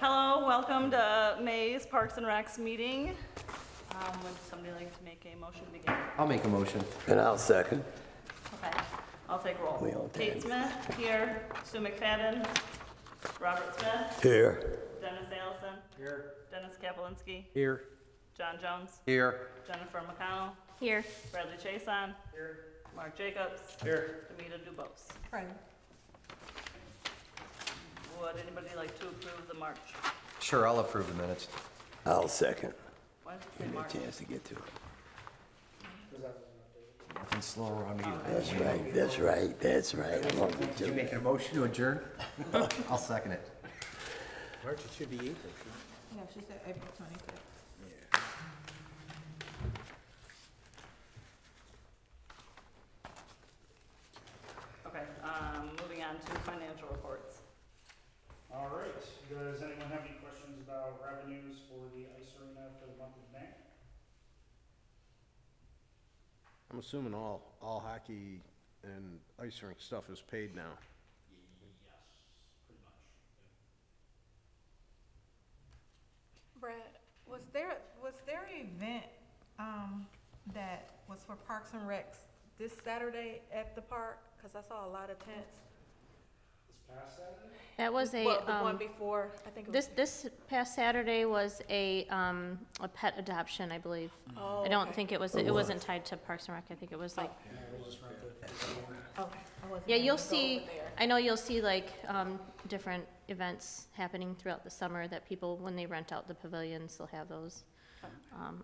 Hello, welcome to May's Parks and Recs meeting. Would somebody like to make a motion to begin? I'll make a motion. And I'll second. Okay, I'll take roll. We all Kate did. Smith, here. Sue McFadden. Robert Smith. Here. Dennis Allison. Here. Dennis Kapelinski. Here. John Jones. Here. Jennifer McConnell. Here. Bradley Chason. Here. Mark Jacobs. Here. Demita Dubose. Friend. Would anybody like to approve the March? Sure, I'll approve the minutes. I'll second. Why did it Give say me a March? chance to get to it. Nothing slow around here. That's right, that's right, that's right. I'm hungry You too. making a motion to adjourn? I'll second it. March, it should be April. No, she said April 25th. Okay, moving on to financial reports. All right, does anyone have any questions about revenues for the ice arena for the month of May? I'm assuming all hockey and ice rink stuff is paid now. Yes, pretty much. Brad, was there an event, that was for Parks and Recs this Saturday at the park? Cause I saw a lot of tents. This past Saturday? That was a, Well, the one before, I think it was. this past Saturday was a pet adoption, I believe. Oh, I don't okay. think it wasn't tied to Parks and Rec, I think it was like, Yeah, we just rented. Okay, I wasn't yeah, able you'll to go see, over there. I know you'll see like, different events happening throughout the summer that people, when they rent out the pavilions, they'll have those.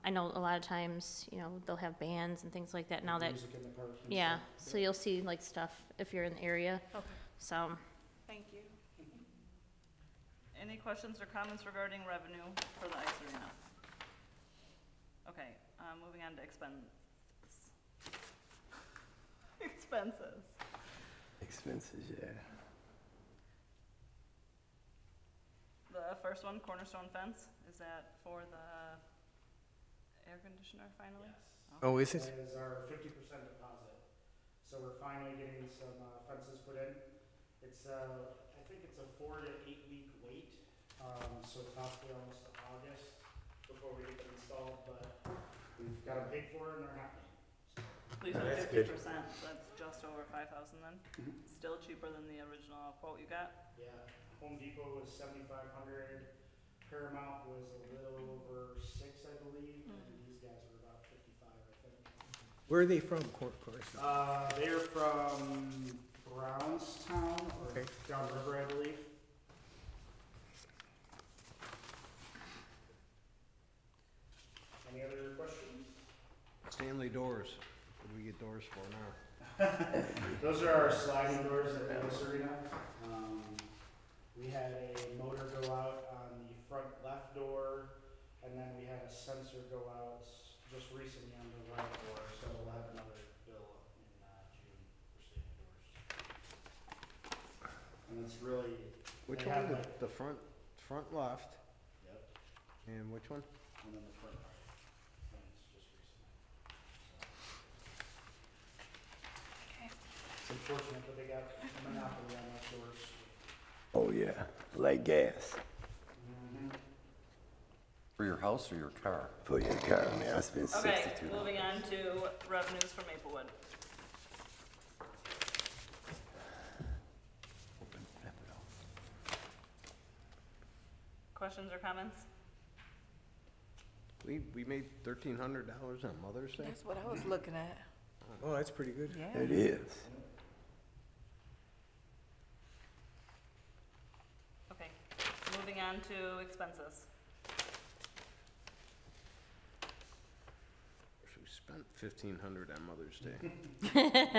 I know a lot of times, they'll have bands and things like that now that, Music in the park and yeah, stuff. so you'll see like stuff if you're in the area, Okay, so. thank you. Any questions or comments regarding revenue for the ice arena? Okay, moving on to expenses. Expenses, yeah. The first one, Cornerstone Fence, is that for the air conditioner finally? Yes. Oh, is it? That is our 50% deposit. So we're finally getting some fences put in. It's, I think it's a 4 to 8 week wait. So possibly almost to August before we get them installed, but we've got them paid for and they're happy. These are That's 50%, good. so that's just over 5,000 then? Still cheaper than the original quote you got? Yeah, Home Depot was 7,500, Paramount was a little over 6, I believe, and these guys were about 55, I think. Where are they from, Cornerstone? They're from Brownstown, or Okay. downriver, I believe. Any other questions? Stanley doors. What do we get doors for now? Those are our sliding doors at the ice arena. We had a motor go out on the front left door, and then we had a sensor go out just recently on the right door, so we'll have another bill in June for sliding doors. And it's really, Which They one? have, like- The front left, yep, and which one? and then the front right, and it's just recently. It's unfortunate, but they got a monopoly on those doors. Oh, yeah, like gas For your house or your car? for your car, man. I spent Okay, $62. moving on to revenues for Maplewood. Questions or comments? We made $1,300 on Mother's Day? That's what I was looking at. Oh, that's pretty good. Yeah. It is. Okay, moving on to expenses. We spent $1,500 on Mother's Day.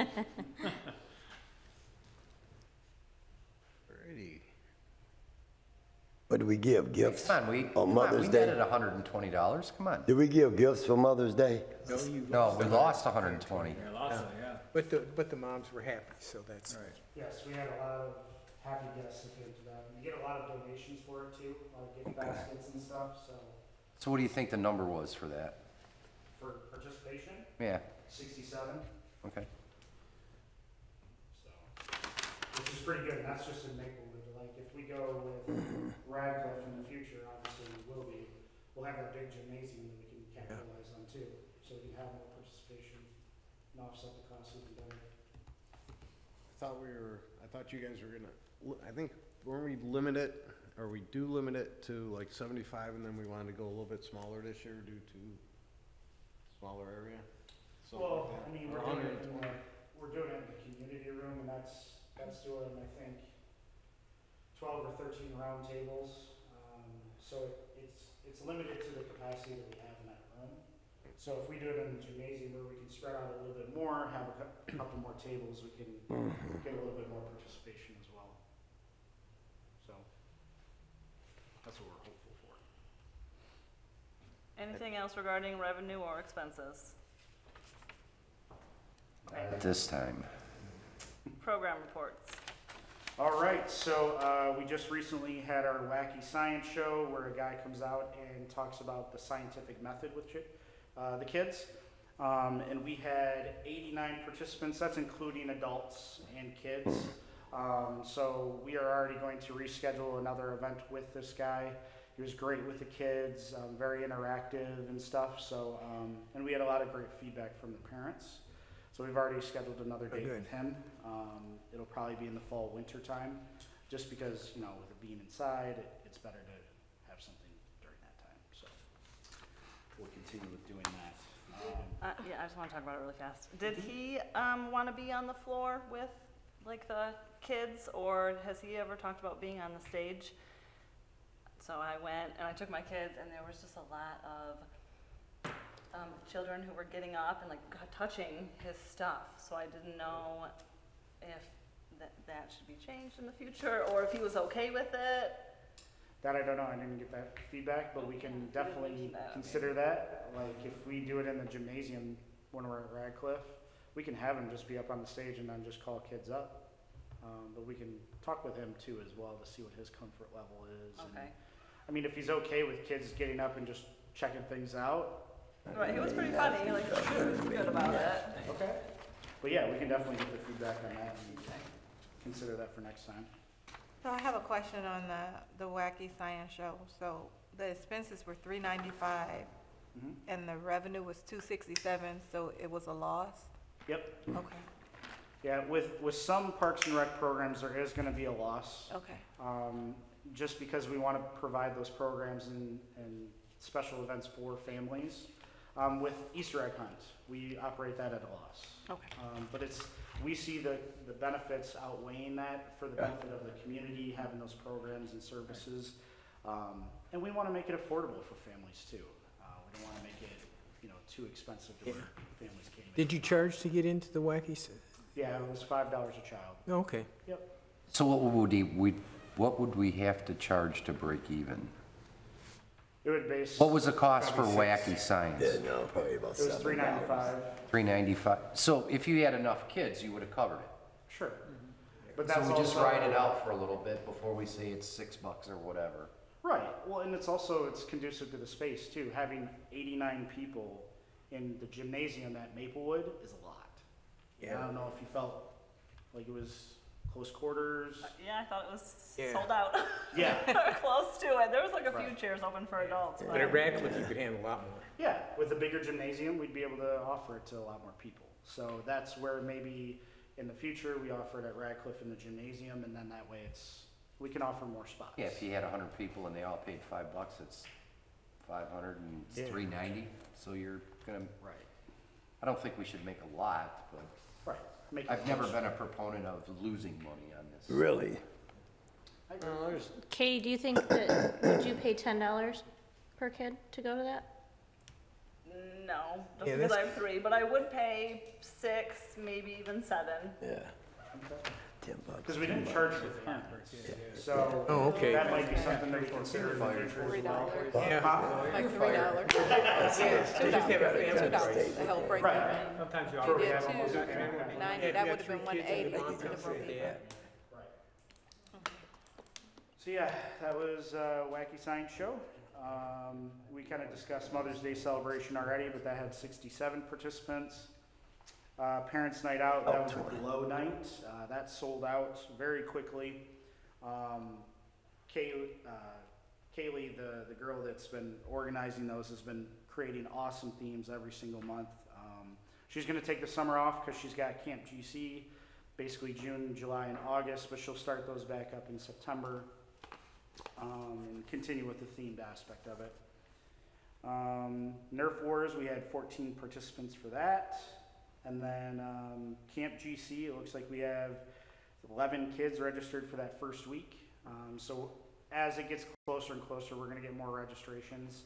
Alrighty. What did we give? Gifts? Come on, Mother's we Day? netted $120, come on. Did we give gifts for Mother's Day? No, we lost 120. But the moms were happy, so that's. Yes, we had a lot of happy guests that came to that. We get a lot of donations for it too, a lot of gift baskets and stuff, so So what do you think the number was for that? for participation, Yeah, 67, okay. so. Which is pretty good, and that's just in Maplewood. Like, if we go with Radcliffe in the future, obviously we'll have that big gymnasium that we can capitalize on too, so we can have more participation and offset the cost even better. I thought you guys were gonna, I think, weren't we limit it, or we do limit it to like 75, and then we wanted to go a little bit smaller this year due to smaller area? Something Well, like that. I mean, Or we're doing it in the community room, and that's doing, I think, 12 or 13 round tables. So it's limited to the capacity that we have in that room. So if we do it in the gymnasium where we can spread out a little bit more, have a couple more tables, we can get a little bit more participation as well. So that's what we're hopeful for. Anything else regarding revenue or expenses? Okay, At this time. program reports. All right, so we just recently had our wacky science show where a guy comes out and talks about the scientific method with the kids. And we had 89 participants, that's including adults and kids. So we are already going to reschedule another event with this guy. He was great with the kids, very interactive and stuff. So, and we had a lot of great feedback from the parents. So we've already scheduled another date with him. It'll probably be in the fall, winter time, just because, with it being inside, it's better to have something during that time. So we'll continue with doing that. Yeah, I just want to talk about it really fast. Did he want to be on the floor with like the kids, or has he ever talked about being on the stage? So I went and I took my kids, and there was just a lot of children who were getting up and like touching his stuff. So I didn't know if that should be changed in the future, or if he was okay with it. That I don't know, I didn't get that feedback, but we can definitely consider that. Like, if we do it in the gymnasium when we're at Radcliffe, we can have him just be up on the stage and then just call kids up. But we can talk with him too as well to see what his comfort level is. Okay. And, I mean, if he's okay with kids getting up and just checking things out. Right, he was pretty funny, like, he was good about it. Okay. But yeah, we can definitely get the feedback on that and consider that for next time. So I have a question on the wacky science show. So the expenses were $395 and the revenue was $267, so it was a loss? Yep. Okay, Yeah, with some Parks and Rec programs, there is gonna be a loss. okay. Just because we want to provide those programs and special events for families. With Easter egg hunt, we operate that at a loss. Okay. But we see the benefits outweighing that for the benefit of the community, having those programs and services. And we want to make it affordable for families too. We don't want to make it, too expensive to where families can't. Did you charge to get into the wacky? Yeah, it was $5 a child. Okay. Yep. So what would we have to charge to break even? It would base. What was the cost for probably wacky science? Yeah, no, probably about It was $7. $395. $395. So if you had enough kids, you would have covered it. Sure. But So that's we just also- ride it out for a little bit before we say it's $6 or whatever. Right. Well, and it's conducive to the space too. Having 89 people in the gymnasium at Maplewood is a lot. Yeah. I don't know if you felt like it was close quarters. Yeah, I thought it was Yeah. sold out. Yeah. Or close to it. There was like a few Right. chairs open for adults. But at Radcliffe, you could handle a lot more. Yeah. With a bigger gymnasium, we'd be able to offer it to a lot more people. So that's where maybe in the future we offer it at Radcliffe in the gymnasium, and then that way we can offer more spots. Yeah, if you had 100 people and they all paid $5, it's 500 and it's Yeah. $390. So you're gonna, Right. I don't think we should make a lot, but Right. Make it I've never closer. been a proponent of losing money on this. Really? I agree. Katie, do you think that, would you pay $10 per kid to go to that? No, just Yeah, because I that's- have 3, but I would pay 6, maybe even 7. Yeah. $10. Because we didn't charge for the parents. So Oh, okay. that might be something that we consider in the future as well. Yeah. Like $3. Yeah, $2 to help break Right. even. Sometimes you You So we did have almost a 290, that would have been 180. Yeah. Could have broke even. Right. So yeah, that was Wacky Science Show. We kind of discussed Mother's Day celebration already, but that had 67 participants. Parents' Night Out, that was a 20. glow night. That sold out very quickly. Kaylee, the girl that's been organizing those, has been creating awesome themes every single month. She's going to take the summer off because she's got Camp GC, basically June, July, and August, but she'll start those back up in September and continue with the themed aspect of it. Nerf Wars, we had 14 participants for that. And then Camp GC, it looks like we have 11 kids registered for that first week. So as it gets closer and closer, we're going to get more registrations.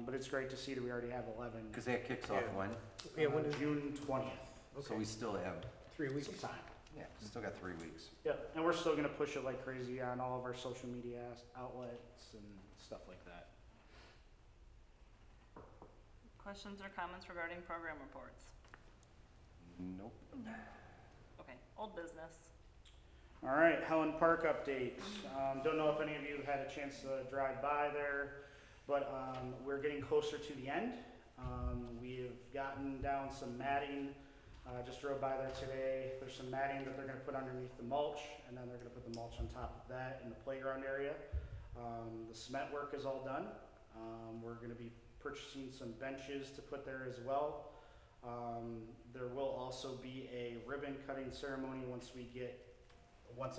But it's great to see that we already have 11. Because that kicks off when? Yeah, when is, June 20th. So we still have, 3 weeks? Some time. yeah, still got 3 weeks. Yep, and we're still going to push it like crazy on all of our social media outlets and stuff like that. Questions or comments regarding program reports? Nope. Okay, old business. All right, Helen Park update. Don't know if any of you had a chance to drive by there, but we're getting closer to the end. We have gotten down some matting. Just drove by there today. There's some matting that they're going to put underneath the mulch, and then they're going to put the mulch on top of that in the playground area. The cement work is all done. We're going to be purchasing some benches to put there as well. There will also be a ribbon cutting ceremony once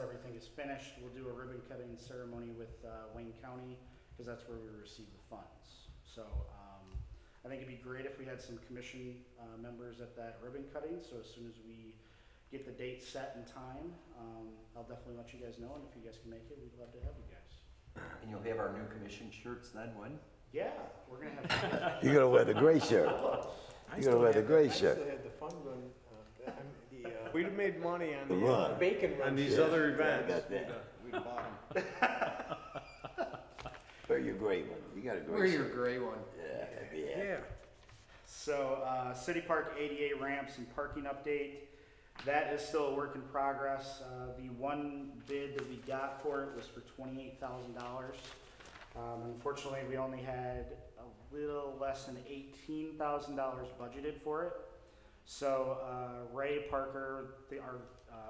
everything is finished. We'll do a ribbon cutting ceremony with Wayne County because that's where we receive the funds. So I think it'd be great if we had some commission members at that ribbon cutting. So as soon as we get the date set and time, I'll definitely let you guys know. And if you guys can make it, we'd love to have you guys. And you'll have our new commission shirts then when? Yeah, we're gonna have. You're gonna wear the gray shirt. You gotta wear the gray shirt. I still had the fun run, We'd have made money on The the, run. bacon run. on these Yeah, other I events. got that. We'd have bought them. Wear your gray one. You got a Wear gray your shirt. gray one. Yeah, yeah. Yeah. So, City Park ADA ramps and parking update. That is still a work in progress. The one bid that we got for it was for $28,000. Unfortunately, we only had a little less than $18,000 budgeted for it. So, Ray Parker, our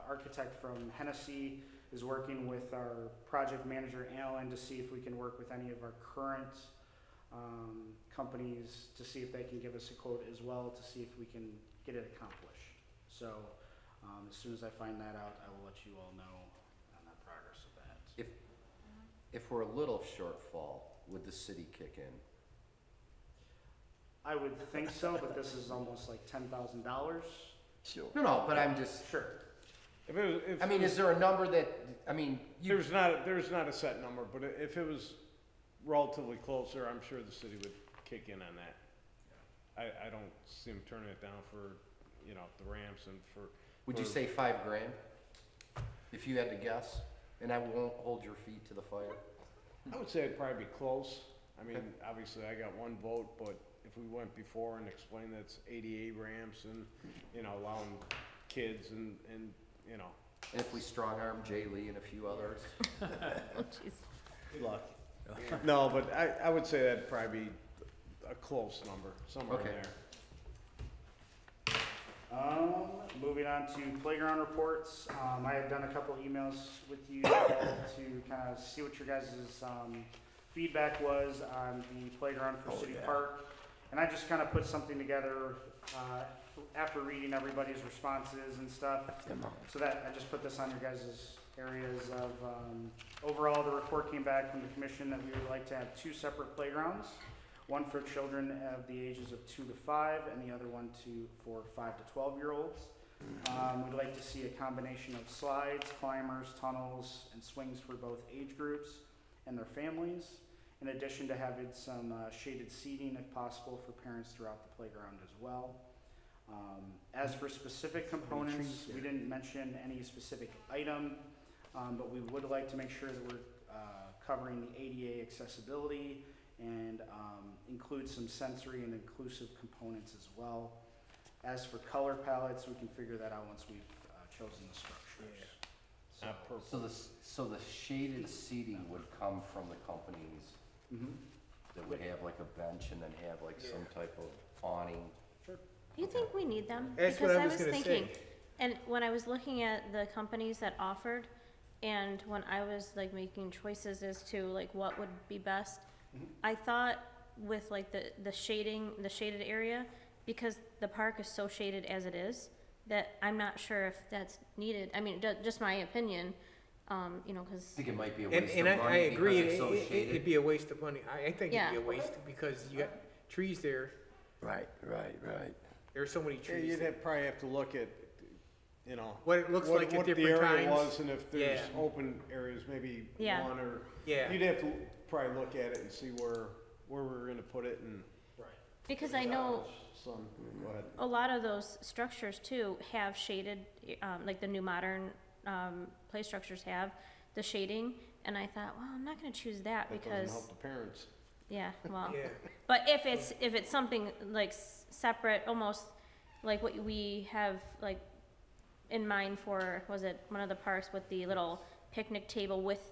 architect from Hennessy, is working with our project manager, Allison, to see if we can work with any of our current companies to see if they can give us a quote as well to see if we can get it accomplished. So as soon as I find that out, I will let you all know on the progress of that. If we're a little shortfall, would the city kick in? I would think so, but this is almost like $10,000. Sure. No, but I'm just, Sure. If it was, if I mean, is there a number that, I mean, you, there's not a set number, but if it was relatively closer, I'm sure the city would kick in on that. I don't see them turning it down for, you know, the ramps and for. would you say $5,000? If you had to guess, and I won't hold your feet to the fire? I would say it'd probably be close. I mean, Okay. obviously I got one vote, but if we went before and explained that it's ADA ramps and, you know, allowing kids and, you know. And if we strong arm Jay Lee and a few others? Oh, jeez. Good luck. No, but I would say that'd probably be a close number, somewhere in Okay. there. Moving on to playground reports. I have done a couple emails with you to kind of see what your guys' feedback was on the playground for City Park. And I just kind of put something together after reading everybody's responses and stuff. So that I just put this on your guys' areas of, overall the report came back from the commission that we would like to have 2 separate playgrounds. One for children of the ages of 2 to 5 and the other one for 5 to 12-year-olds. We'd like to see a combination of slides, climbers, tunnels, and swings for both age groups and their families, in addition to having some shaded seating if possible for parents throughout the playground as well. As for specific components, we didn't mention any specific item, but we would like to make sure that we're covering the ADA accessibility and include some sensory and inclusive components as well. As for color palettes, we can figure that out once we've chosen the structures. So, Not purple. So the shaded seating would come from the companies mhm. that would have like a bench and then have like some type of awning? Sure. Do you think we need them? That's what Because I was gonna thinking, say. and when I was looking at the companies that offered, and when I was like making choices as to like what would be best, I thought with like the shading, the shaded area, because the park is so shaded as it is, that I'm not sure if that's needed. I mean, just my opinion, you know, I cause, think it might be a And, waste and of I money agree, because it's so it'd shaded. be a waste of money. I think it'd Yeah. be a waste because you got trees there. Right. There's so many Yeah, trees. you'd there. probably have to look at, you know. What it looks like at what the different area times. was, and if there's Yeah. open areas, maybe Yeah. one or. Yeah. You'd have to probably look at it and see where we're gonna put it and. because I know Some, go ahead. a lot of those structures too have shaded, like the new modern, play structures have the shading, and I thought, well, I'm not gonna choose that That doesn't because, help the parents. yeah, well. Yeah. But if it's something like separate, almost like what we have like in mind for, was it one of the parks with the little picnic table with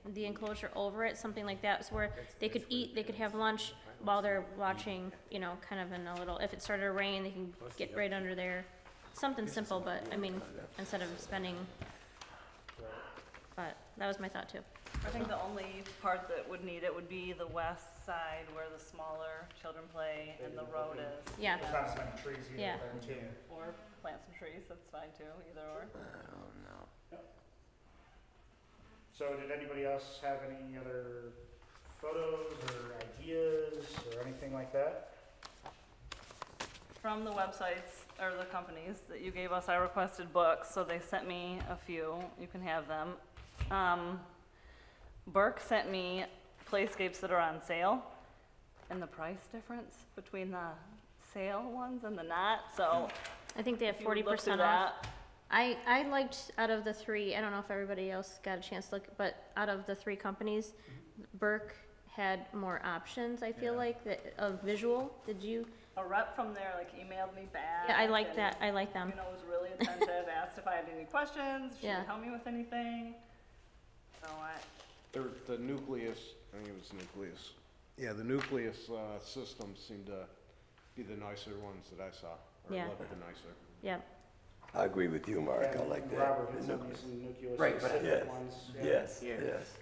the enclosure over it, something like that, so where they could eat, they could have lunch while they're watching, you know, kind of in a little, if it started to rain, they can get right under there. Something simple, but I mean, instead of spending, but that was my thought too. I think the only part that would need it would be the west side where the smaller children play and the road is. Yeah. There's not as many trees either Yeah. there too. Or plant some trees, that's fine too, either or. So did anybody else have any other photos or ideas or anything like that? From the websites, or the companies that you gave us, I requested books, so they sent me a few, you can have them. Burke sent me playscapes that are on sale, and the price difference between the sale ones and the not, so I think they have if you would look through 40% off. that. I liked, out of the three, I don't know if everybody else got a chance to look, but out of the three companies, Burke had more options, I feel like, that, of visual. Did you? A rep from there like emailed me back. Yeah, I like and, that, I like them. You know, was really attentive, asked if I had any questions, if she Yeah. could help me with anything. So The nucleus, I think it was nucleus. Yeah, the nucleus, systems seemed to be the nicer ones that I saw, or Yeah. a little bit nicer. Yeah, I agree with you, Mark. I And like that. Robert had sent me some nucleus Right, but- specific Yes. ones. yeah. Yes, Yeah. yes.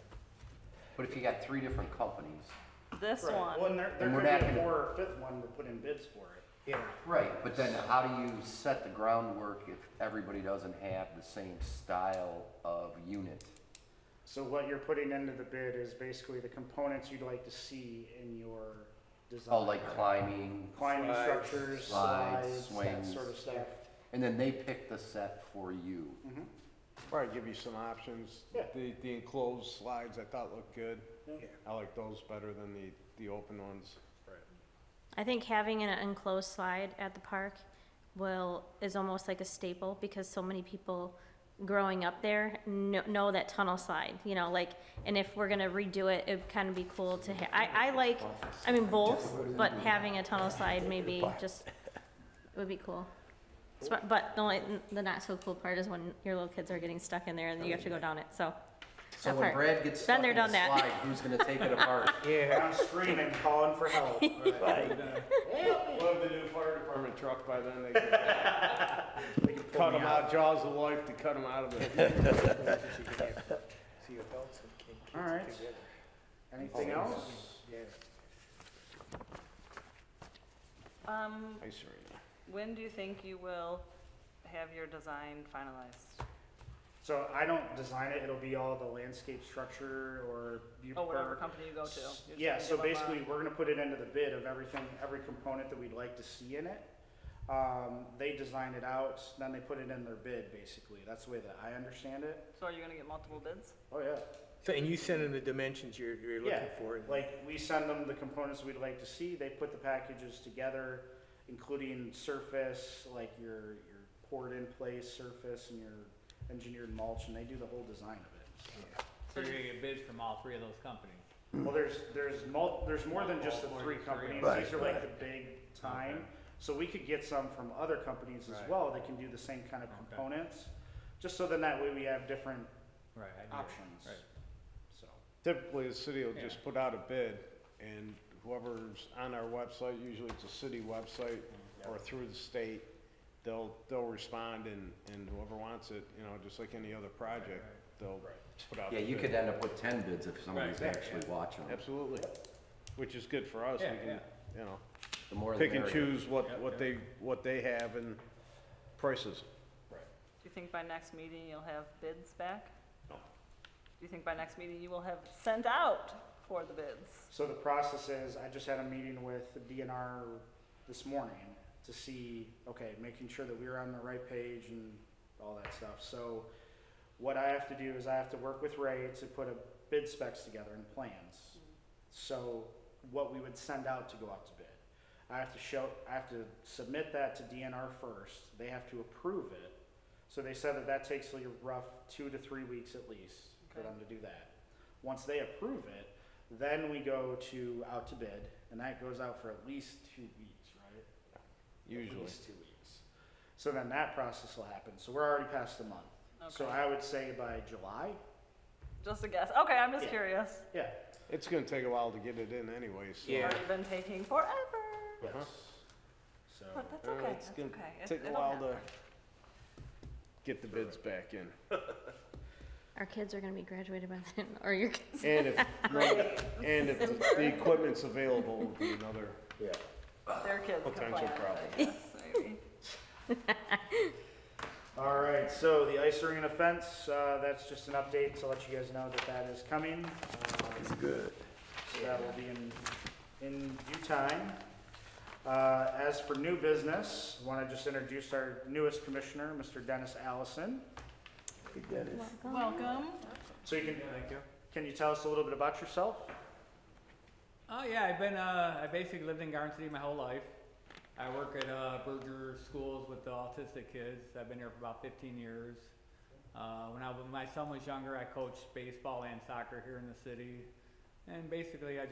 But if you got 3 different companies, this Right. one. Well, and there And we're could be not a gonna- 4th or 5th one to put in bids for it. Yeah. right, but then how do you set the groundwork if everybody doesn't have the same style of unit? So what you're putting into the bid is basically the components you'd like to see in your design. Oh, like climbing, Climbing Slides, structures, slides, slides, that swings. sort of stuff. and then they pick the set for you. Mhm. Probably give you some options. Yeah. The enclosed slides I thought looked good. Yeah. I like those better than the open ones. I think having an enclosed slide at the park is almost like a staple, because so many people growing up there know that tunnel slide, you know, like, and if we're gonna redo it, it'd kind of be cool to I like, I mean, both, but having a tunnel slide maybe just, it would be cool. But the not so cool part is when your little kids are getting stuck in there and you have to go down it, so. So that when part. Brad gets Been stuck there, in the done that. slide, who's gonna take it apart? Yeah. I'm screaming, calling for help. Right. We'll have the new fire department truck by then. They can Pull cut me them out, jaws of life to cut them out of it. See your belts and kids All right. together. Anything else? Yeah. Nice arena. When do you think you will have your design finalized? So I don't design it, it'll be all the landscape structure or. Oh, whatever company you go to. You're just Yeah, gonna so give 'em a- basically, we're gonna put it into the bid of everything, every component that we'd like to see in it. They design it out, then they put it in their bid, basically. That's the way that I understand it. So are you gonna get multiple bids? Oh, yeah. So, and you send them the dimensions you're looking Yeah, for? and- like, we send them the components we'd like to see, they put the packages together, including surface, like your poured in place surface and your engineered mulch, and they do the whole design of it. So you're gonna get bids from all 3 of those companies? Well, there's more than just the 3 companies, Right, these are like the big time. Okay. So we could get some from other companies as Right. well, that can do the same kind of Okay. components, just so then that way we have different Right, I get it. options. Right. So, Typically, the city will Yeah. just put out a bid, and whoever's on our website, usually it's a city website, or through the state, they'll respond and whoever wants it, you know, just like any other project, they'll put out. Yeah, the you bid. could end up with 10 bids if somebody's Right. actually watching them. Absolutely, which is good for us, we Yeah, can, you know, The more the pick and merrier. choose what Yeah, what they have and prices. Do you think by next meeting you'll have bids back? No. Do you think by next meeting you will have sent out for the bids? So the process is, I just had a meeting with the DNR this morning to see, okay, making sure that we were on the right page and all that stuff. So what I have to do is I have to work with Ray to put a bid specs together and plans. So what we would send out to go out to bid. I have to submit that to DNR first. They have to approve it. So they said that that takes like a rough 2 to 3 weeks at least for Okay. them to do that. Once they approve it, then we go out to bid, and that goes out for at least 2 weeks, right? At Usually. least 2 weeks. So then that process will happen. So we're already past the month. So Okay. I would say by July. Just a guess. Okay, I'm just Yeah. curious. Yeah. It's gonna take a while to get it in anyway, so. Yeah. Already been taking forever. Yes. Uh-huh. So. But that's okay. It's That's gonna okay. take a It'll while to happen. get the bids back in. Our kids are gonna be graduated by then, or your kids. And if the equipment's available, would be another. Their kids can Potential plan, problem. I guess, maybe. All right, so the ice arena fence, that's just an update to let you guys know that that is coming. It's good. So that will be in due time. As for new business, I want to just introduce our newest commissioner, Mr. Dennis Allison. Hey, Dennis. Welcome. So you Thank you. can you tell us a little bit about yourself? Oh, yeah, I basically lived in Garden City my whole life. I work at, Berger Schools with the autistic kids. I've been here for about 15 years. When my son was younger, I coached baseball and soccer here in the city. And basically, I've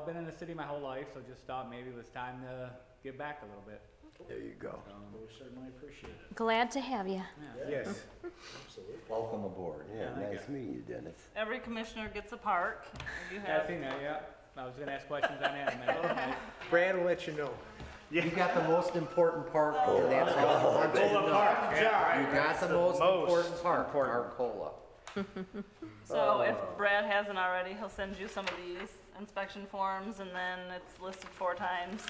been in the city my whole life, so just thought maybe it was time to give back a little bit. There you go. We certainly appreciate it. Glad to have you. Yeah. Yes. Absolutely. Welcome aboard. Yeah, Thank nice meeting you, Dennis. Every commissioner gets a park. You Yeah, I've have, seen that, yeah. I was gonna ask questions on that in a minute. Brad will let you know. You got the most important part, and that's all. Pull apart, John. You got the most important part, Arcola. so if Brad hasn't already, he'll send you some of these inspection forms, and then it's listed 4 times.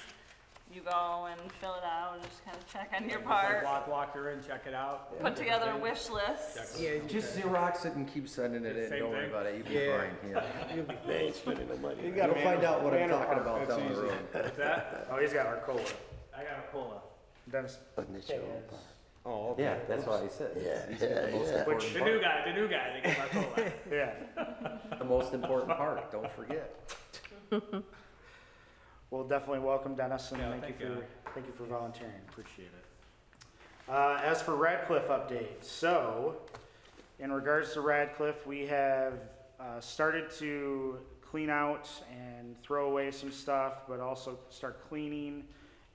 You go and fill it out and just kind of check on your part. Walk her in, check it out. Put together a wish list. Yeah, Just Xerox it and keep sending it in, Same don't worry thing? about it, you'll be Yeah. fine, yeah. They ain't spending no money. You'll find out what I'm Manor talking Park, about that's down the easy. road. What's that? Oh, he's got our cola. I got a cola. Dennis. Initial part. Oh, okay. Yeah, that's what I said. Yeah, He's got the most yeah. important The part. new guy, they get my cola. Yeah. The most important part, don't forget. Well, definitely welcome, Dennis, and Yeah, thank thank you for volunteering. Appreciate it. As for Radcliffe update, so in regards to Radcliffe, we have started to clean out and throw away some stuff, but also start cleaning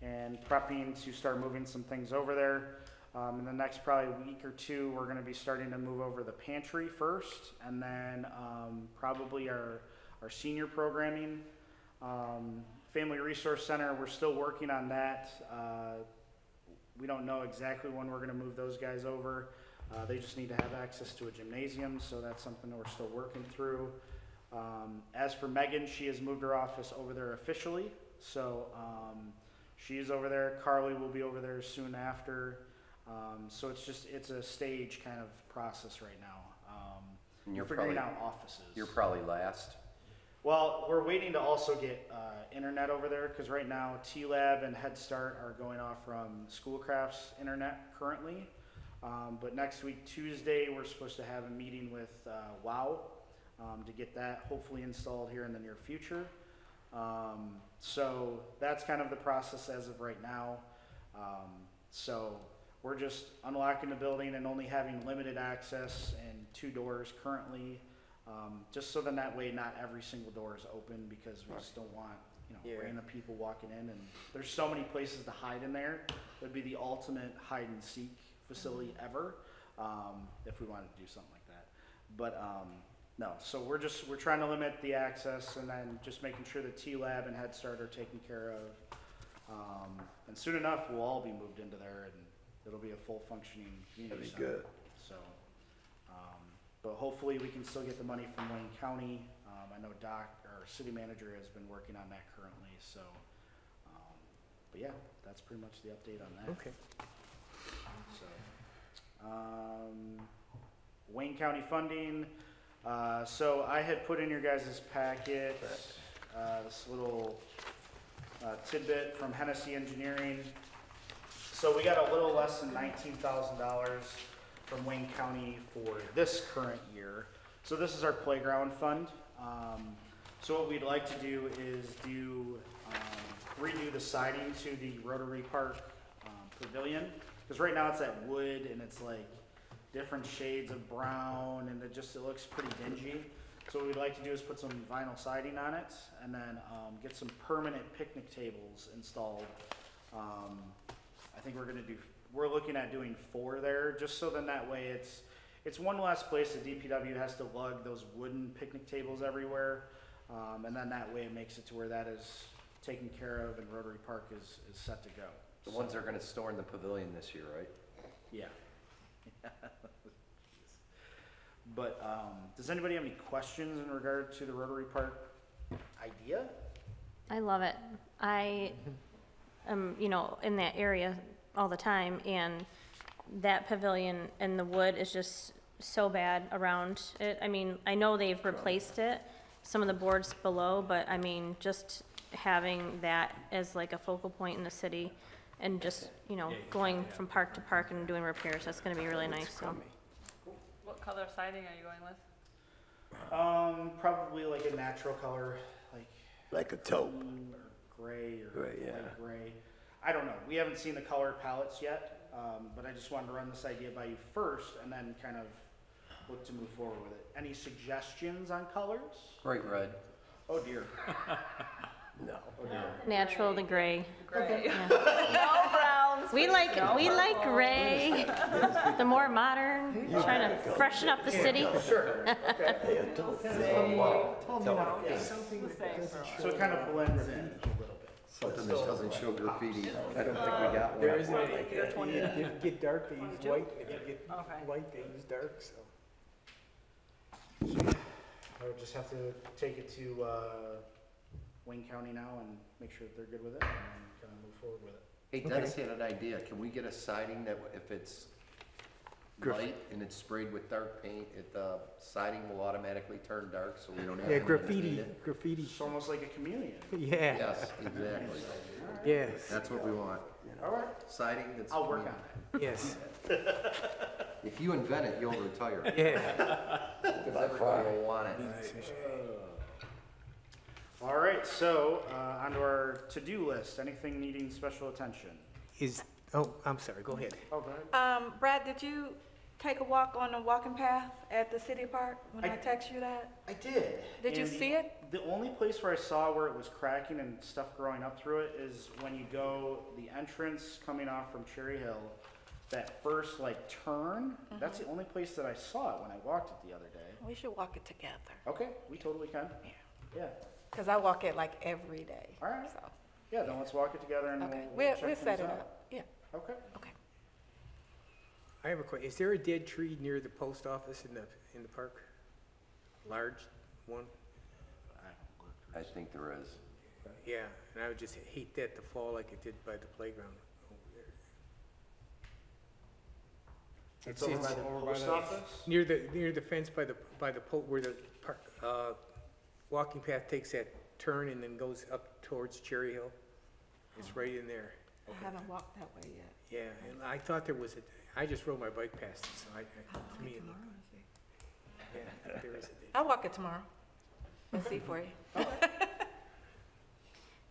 and prepping to start moving some things over there. In the next probably week or 2, we're going to be starting to move over the pantry first, and then probably our senior programming. Family Resource Center, we're still working on that. We don't know exactly when we're gonna move those guys over. They just need to have access to a gymnasium, so that's something that we're still working through. As for Megan, she has moved her office over there officially, so she's over there. Carly will be over there soon after. So it's a stage kind of process right now. And We're figuring out offices. You're probably last. Well, we're waiting to also get internet over there, because right now T-Lab and Head Start are going off from Schoolcraft's internet currently. But next week, Tuesday, we're supposed to have a meeting with WOW to get that hopefully installed here in the near future. So that's kind of the process as of right now. So we're just unlocking the building and only having limited access and 2 doors currently. Just so then that way not every single door is open, because we just don't want, Yeah. random people walking in, and there's so many places to hide in there. It would be the ultimate hide and seek facility ever, if we wanted to do something like that. But no, so we're trying to limit the access, and then just making sure that T-Lab and Head Start are taken care of. And soon enough, we'll all be moved into there and it'll be a full functioning community That'd be center. good. So, but hopefully we can still get the money from Wayne County. I know our city manager has been working on that currently, so, but yeah, that's pretty much the update on that. Okay. So, Wayne County funding, so I had put in your guys' packet, this little tidbit from Hennessy Engineering. So we got a little less than $19,000 from Wayne County for this current year. So this is our playground fund. So what we'd like to do is redo the siding to the Rotary Park pavilion. Because right now it's that wood and it's like different shades of brown and it looks pretty dingy. So what we'd like to do is put some vinyl siding on it and then get some permanent picnic tables installed. I think we're looking at doing 4 there, just so then that way it's one less place that DPW has to lug those wooden picnic tables everywhere. And then that way it makes it to where that is taken care of and Rotary Park is set to go. The ones they're gonna store in the pavilion this year, right? Yeah. But, does anybody have any questions in regard to the Rotary Park idea? I love it. I am, in that area all the time, and that pavilion and the wood is just so bad around it. I mean, I know they've replaced it, some of the boards below, but I mean, just having that as like a focal point in the city and just, going from park to park and doing repairs, that's gonna be really nice, so. What color siding are you going with? Probably like a natural color, Like a taupe. blue or gray or Gray, yeah. light gray. I don't know. We haven't seen the color palettes yet, but I just wanted to run this idea by you first and then kind of look to move forward with it. Any suggestions on colors? Bright red. Oh dear. No. Oh dear. Natural to gray. Gray. Yeah. No browns. We like gray, the more modern, trying to freshen up the city. Sure. Okay. Hey, a taupe. The same. So it kind of blends in a little bit. Something that doesn't show graffiti. I don't think we got one. There isn't any, if you get dark, they use white, if you get Okay. white, they use dark, so. I would just have to take it to Wayne County now and make sure that they're good with it and kind of move forward with it. Hey, Dennis had an idea. Can we get a siding that if it's light and it's sprayed with dark paint, the siding will automatically turn dark so we don't have to Yeah, maintain it? graffiti, It's almost like a chameleon. yeah, Yes, exactly. yes, That's what we want. All right. Siding that's. I'll work on it. yes, If you invent it, you'll retire. yeah. Because everybody will want it. All right, so onto our to-do list. Anything needing special attention? I'm sorry, go ahead. Oh, go ahead. Brad, did you take a walk on the walking path at the city park when I I- text you that? I did. Did you And see it? The only place where I saw where it was cracking and stuff growing up through it is when you go the entrance coming off from Cherry Hill, that first turn. That's the only place that I saw it when I walked it the other day. We should walk it together. Okay, we totally can. Yeah. Yeah. Because I walk it every day. All right. So, Yeah, then let's walk it together and okay, we'll we'll check set things it out. up. Yeah, Okay. okay. I have a question. Is there a dead tree near the post office in the park? Large one? I think there is. Yeah, and I would just hate that to fall like it did by the playground over there. It's over by the post office? Near the fence by the where the park, walking path takes that turn and then goes up towards Cherry Hill. It's right in there. I haven't walked that way yet. Yeah, and I thought there was I just rode my bike past it, so to me, it looked, yeah, there is a ditch. I'll walk it tomorrow. Let's see for you.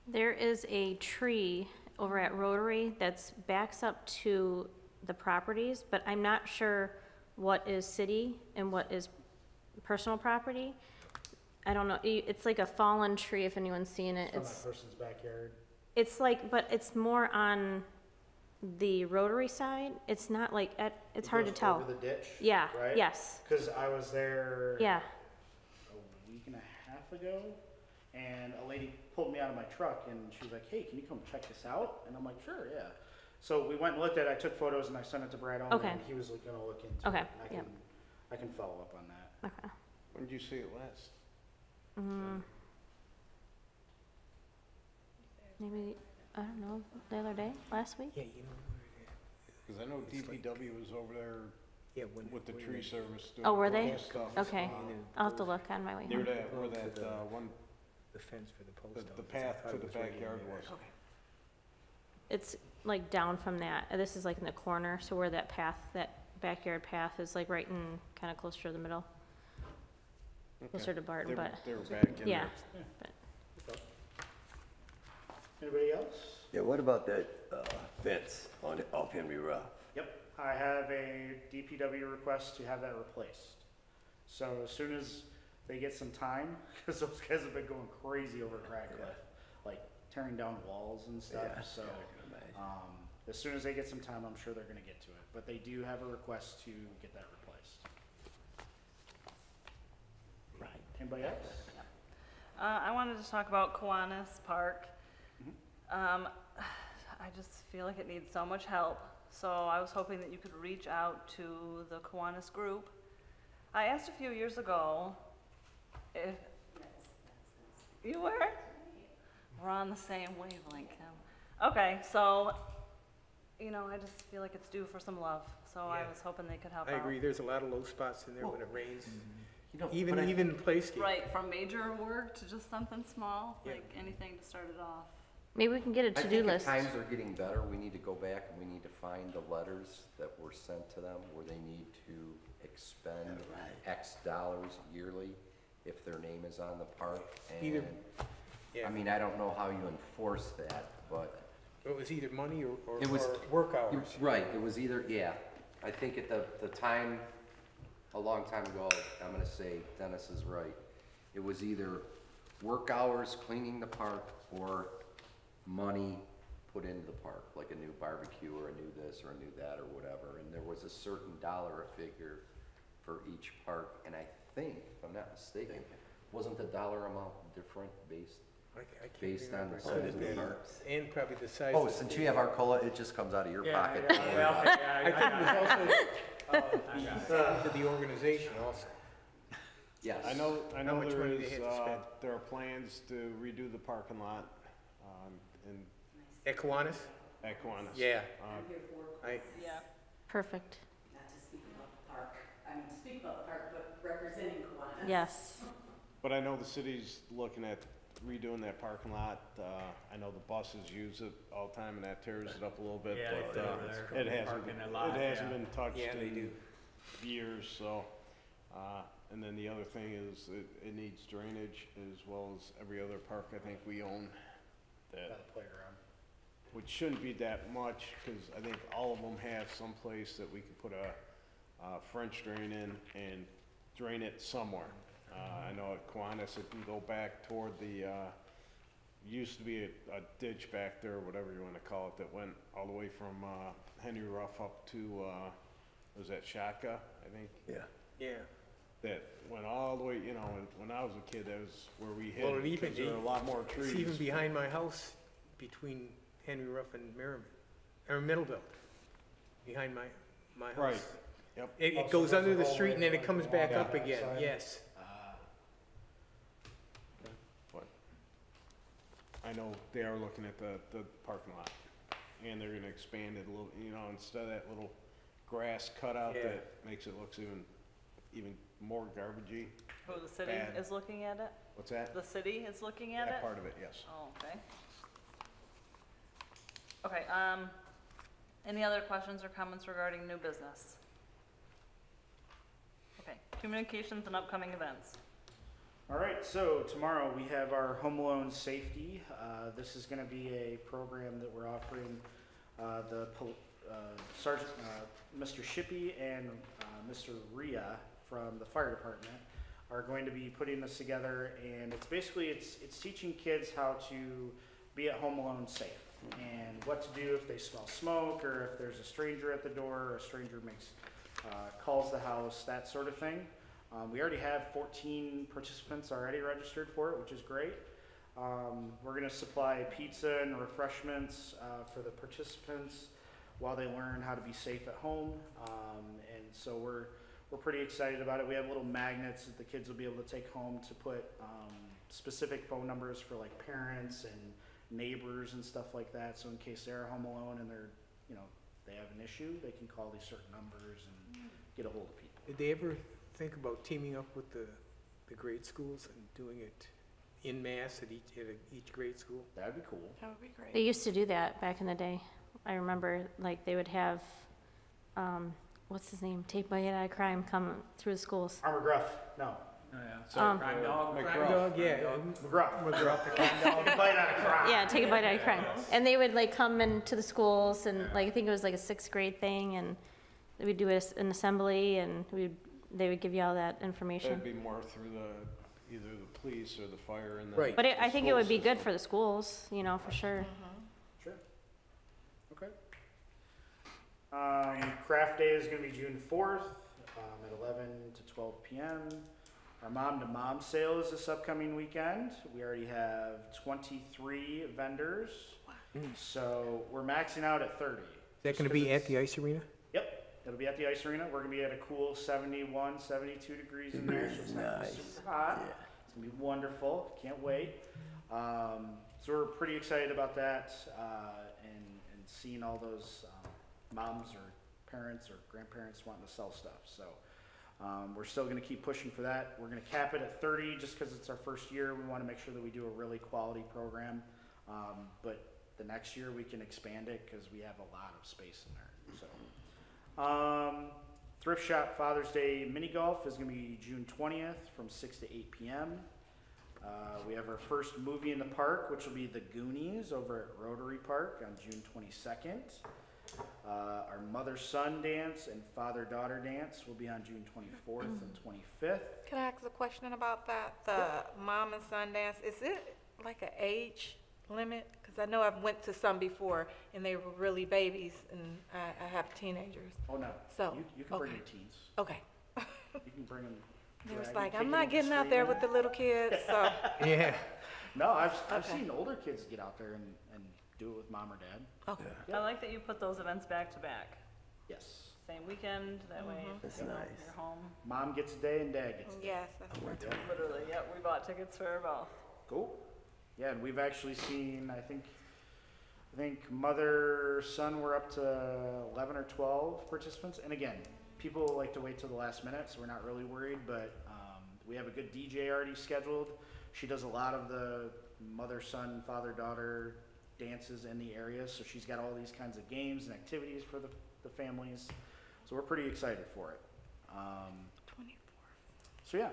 There is a tree over at Rotary that's backs up to the properties, but I'm not sure what is city and what is personal property. I don't know, it's like a fallen tree if anyone's seen it. From that person's backyard. It's but it's more on the Rotary side. It's not it's hard to Goes tell. Over the ditch? Yeah, Right? yes, Because I was there yeah. a week and a half ago, and a lady pulled me out of my truck, and she was like, "Hey, can you come check this out?" And I'm like, "Sure, yeah." So we went and looked at it. I took photos and I sent it to Brad Owen, Okay. and he was going to look into Okay, it. yep. I can follow up on that. Okay. When did you see it last? Maybe, I don't know, the other day, last week? Yeah, you know where Because I know It's like- DPW was over there yeah, when, with the when tree they- service doing Oh, were they? the stuff. Okay, and then I'll have to goes look on my way Near home. that, where Go to that, the- one, the fence for the post the office. path I thought to it the was right in backyard there. was. It's like down from that, this is like in the corner, so where that path, that backyard path is like right in, kinda closer to the middle, closer Okay. to Barton, but, They were back in yeah. there. Anybody else? Yeah, what about that fence off Henry Rock? Yep, I have a DPW request to have that replaced. So as soon as they get some time, because those guys have been going crazy over at Radcliffe, like tearing down walls and stuff, Yeah, so. yeah, I can imagine. As soon as they get some time, I'm sure they're gonna get to it, but they do have a request to get that replaced. Right. Anybody else? I wanted to talk about Kiwanis Park. Mhm. I just feel like it needs so much help, so I was hoping that you could reach out to the Kiwanis group. I asked a few years ago if... You were? We're on the same wavelength, Kim. Okay, so, you know, I just feel like it's due for some love, so I Yeah. was hoping they could help I out. agree, there's a lot of low spots in there when it rains, You know, even, but I- even playscape. Right, from major work to just something small, Yeah. like anything to start it off. Maybe we can get a I to-do think if list. times are getting better, we need to go back and we need to find the letters that were sent to them where they need to expend Yeah, right. X dollars yearly if their name is on the park. Either- And, Yeah, I mean, I don't know how you enforce that, but it was either money or It was- work hours. Right, it was either, yeah, I think at the time, a long time ago, I'm gonna say Dennis is right. It was either work hours cleaning the park or money put into the park, like a new barbecue or a new this or a new that or whatever. And there was a certain dollar figure for each park, and I think, if I'm not mistaken, wasn't the dollar amount different based I can't based on remember. the size of the parks? And probably the size. Oh, of since the- you have Arcola, it just comes out of your Yeah, pocket. yeah, well, yeah, I think it was also, I got it. to the organization also. Yes. I know How there much money they is, had to spend. there are plans to redo the parking lot, in, At Kiwanis? at Kiwanis. Yeah. Uh, Yeah. Perfect, Not to speak about the park, I mean, speak about the park, but representing Kiwanis. yes. But I know the city's looking at redoing that parking lot. I know the buses use it all the time and that tears it up a little bit, Yeah, but, they sit over there, it hasn't, parking a lot, it hasn't yeah. been touched Yeah, they do. in years, so. And then the other thing is it needs drainage as well as every other park I think we own that, Got a playground. which shouldn't be that much, cause I think all of them have some place that we could put a French drain in and drain it somewhere. I know at Kiwanis, it can go back toward the, used to be a ditch back there, whatever you wanna call it, that went all the way from, Henry Ruff up to, was that Shaka, I think? Yeah. Yeah. That went all the way, you know, and when I was a kid, that was where we hid, Well, and even- because there were a lot more trees. It's even behind my house, between Henry Ruff and Merriman, or Middleville, behind my house. Right, yep. It, Oh, it so goes there's under a the whole street and then it like comes wall back on up that again, side? yes. I know they are looking at the parking lot, and they're gonna expand it a little, you know, instead of that little grass cutout Yeah. that makes it look even more garbagey. Oh, the city Bad. is looking at it? What's that? The city is looking at That it? part of it, yes. Oh, okay. Okay, any other questions or comments regarding new business? Okay, communications and upcoming events. All right, so tomorrow we have our home loan safety. This is going to be a program that we're offering. Sergeant, Mr. Shippey and Mr. Rhea from the fire department are going to be putting this together, and it's basically it's teaching kids how to be at home alone safe and what to do if they smell smoke or if there's a stranger at the door or a stranger makes calls the house, that sort of thing. We already have 14 participants already registered for it, which is great. We're gonna supply pizza and refreshments for the participants while they learn how to be safe at home. And so we're pretty excited about it. We have little magnets that the kids will be able to take home to put specific phone numbers for like parents and neighbors and stuff like that. So in case they're home alone and they're, you know, they have an issue, they can call these certain numbers and get a hold of people. Did they ever think about teaming up with the grade schools and doing it in mass at each grade school? That'd be cool. That would be great. They used to do that back in the day. I remember, like, they would have, what's his name, Take Bite Out of Crime come through the schools. Armor Gruff, no. Oh, yeah. So Um, crime dog, Crime dog, yeah. McGruff. McGruff, the crime Take a bite out of crime. Yeah, Take a Bite Out of Crime. And they would, like, come into the schools, and, like, I think it was, like, a 6th grade thing, and we'd do an assembly, and they would give you all that information. That'd be more through either the police or the fire and the. Right. But I think it would be school good for the schools, you know, for sure. Sure. Okay. Craft Day is gonna be June 4th, at 11 to 12 p.m. Our Mom to Mom sale is this upcoming weekend. We already have 23 vendors. So we're maxing out at 30. Is that gonna be at the ice arena? Yep, it'll be at the ice arena. We're gonna be at a cool 71, 72 degrees in there, so it's not gonna be Nice. super hot. It's gonna be wonderful. Can't wait. So we're pretty excited about that, and seeing all those moms or parents or grandparents wanting to sell stuff. So we're still gonna keep pushing for that. We're gonna cap it at 30 just because it's our first year. We wanna make sure that we do a really quality program. But the next year we can expand it because we have a lot of space in there. So, Thrift Shop Father's Day Mini Golf is gonna be June 20th from 6 to 8 p.m. We have our first movie in the park, which will be The Goonies over at Rotary Park on June 22nd. Our mother-son dance and father-daughter dance will be on June 24th and 25th. Can I ask a question about that? The mom and son dance, is it like an age limit? Because I know I've went to some before and they were really babies, and I have teenagers. Oh, no. So, You can bring okay. your teens. Okay. You can bring them. They was like, I'm not getting out there with the little kids, so. Yeah. No, I've Okay. seen older kids get out there and do it with mom or dad. Okay. Yeah. I like that you put those events back to back. Yes. Same weekend, that way, That's you know, nice. you're home. Mom gets a day and dad gets a day. Yes, that's right. Literally, yep, we bought tickets for both. Cool. Yeah, and we've actually seen, I think mother, son, we're up to 11 or 12 participants. And again, people like to wait till the last minute, so we're not really worried, but we have a good DJ already scheduled. She does a lot of the mother, son, father, daughter dances in the area, so she's got all these kinds of games and activities for the families. So we're pretty excited for it. 24. So yeah,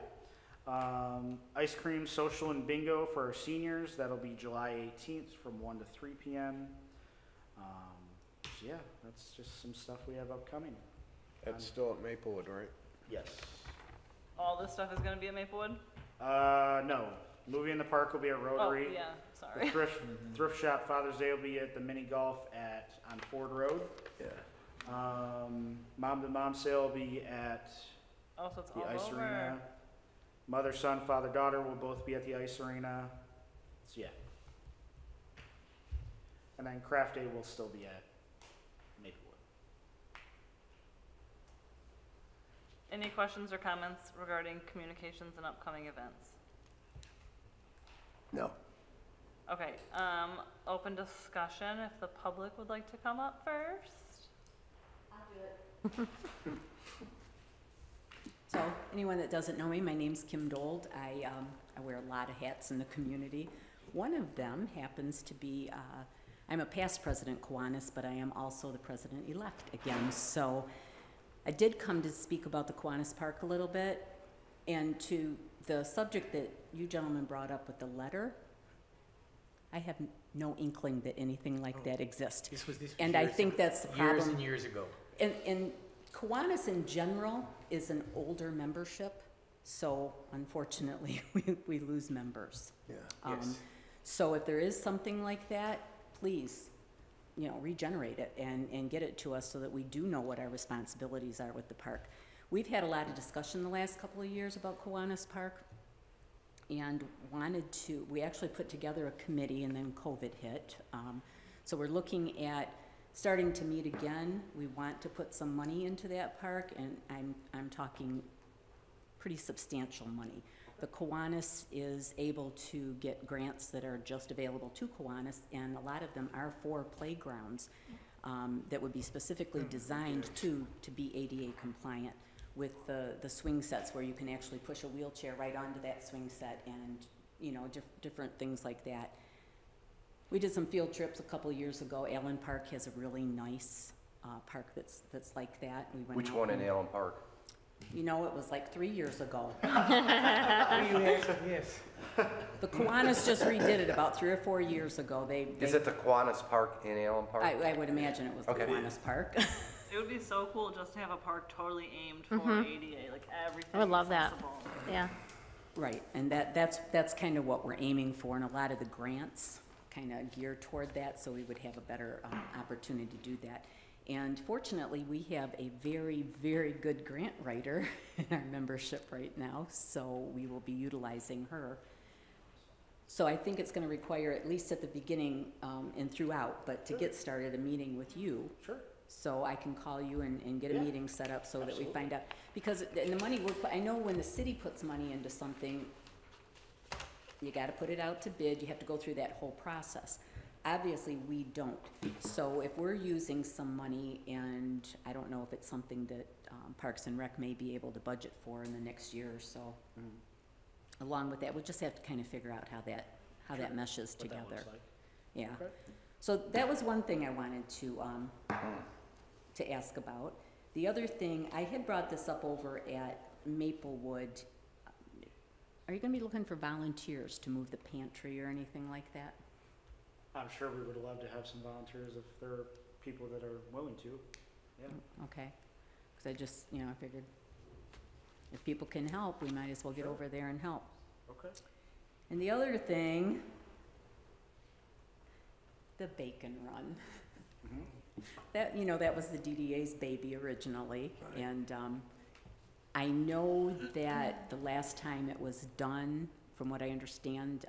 ice cream social and bingo for our seniors. That'll be July 18th from 1 to 3 p.m. So yeah, that's just some stuff we have upcoming. That's still at Maplewood, right? Yes. All this stuff is gonna be at Maplewood? No, movie in the park will be at Oh, Rotary. yeah, The sorry. thrift shop Father's Day will be at the mini golf on Ford Road. Yeah. Mom to mom sale will be at Oh, so it's the all ice over. arena. Mother, son, father, daughter will both be at the ice arena. So yeah. And then craft day will still be at Maplewood. Any questions or comments regarding communications and upcoming events? No. Okay, open discussion, if the public would like to come up first. I'll do it. So, anyone that doesn't know me, my name's Kim Dold. I wear a lot of hats in the community. One of them happens to be, I'm a past president Kiwanis, but I am also the president-elect again. So I did come to speak about the Kiwanis Park a little bit, and to the subject that you gentlemen brought up with the letter, I have no inkling that anything like that exists. This was And I think that's the problem. Years and years ago. And Kiwanis in general is an older membership, so unfortunately, we lose members. Yeah. Yes. So if there is something like that, please, regenerate it and get it to us so that we do know what our responsibilities are with the park. We've had a lot of discussion the last couple of years about Kiwanis Park. and wanted to, we actually put together a committee and then COVID hit. So we're looking at starting to meet again. We want to put some money into that park, and I'm talking pretty substantial money. The Kiwanis is able to get grants that are just available to Kiwanis, and a lot of them are for playgrounds that would be specifically designed to be ADA compliant, with the swing sets where you can actually push a wheelchair right onto that swing set, and you know, different things like that. We did some field trips a couple years ago. Allen Park has a really nice park that's like that. We went Which out one in and- Allen Park? You know, it was like 3 years ago. Yes. The Kiwanis just redid it about 3 or 4 years ago. Is it the Kiwanis Park in Allen Park? I would imagine it was the Okay. Kiwanis Park. It would be so cool just to have a park totally aimed for ADA, like everything. I would love that. accessible. Yeah. Right, and that's kind of what we're aiming for, and a lot of the grants kind of gear toward that, so we would have a better opportunity to do that. And fortunately, we have a very, very good grant writer in our membership right now, so we will be utilizing her. So I think it's going to require, at least at the beginning and throughout, but to get started, a meeting with you. Sure. So I can call you and get a Yeah. meeting set up so that we Absolutely. find out. Because the money, I know when the city puts money into something, you gotta put it out to bid, you have to go through that whole process. Obviously, we don't. So if we're using some money, and I don't know if it's something that Parks and Rec may be able to budget for in the next year or so. Along with that, we'll just have to kind of figure out how that meshes What that together. looks like. Yeah. Okay. So that was one thing I wanted to ask about. The other thing, I had brought this up over at Maplewood. Are you gonna be looking for volunteers to move the pantry or anything like that? I'm sure we would love to have some volunteers if there are people that are willing to. Yeah. Okay, because I just, I figured if people can help, we might as well get Sure. over there and help. Okay. And the other thing, the bacon run. That was the DDA's baby originally, and I know that the last time it was done, from what I understand,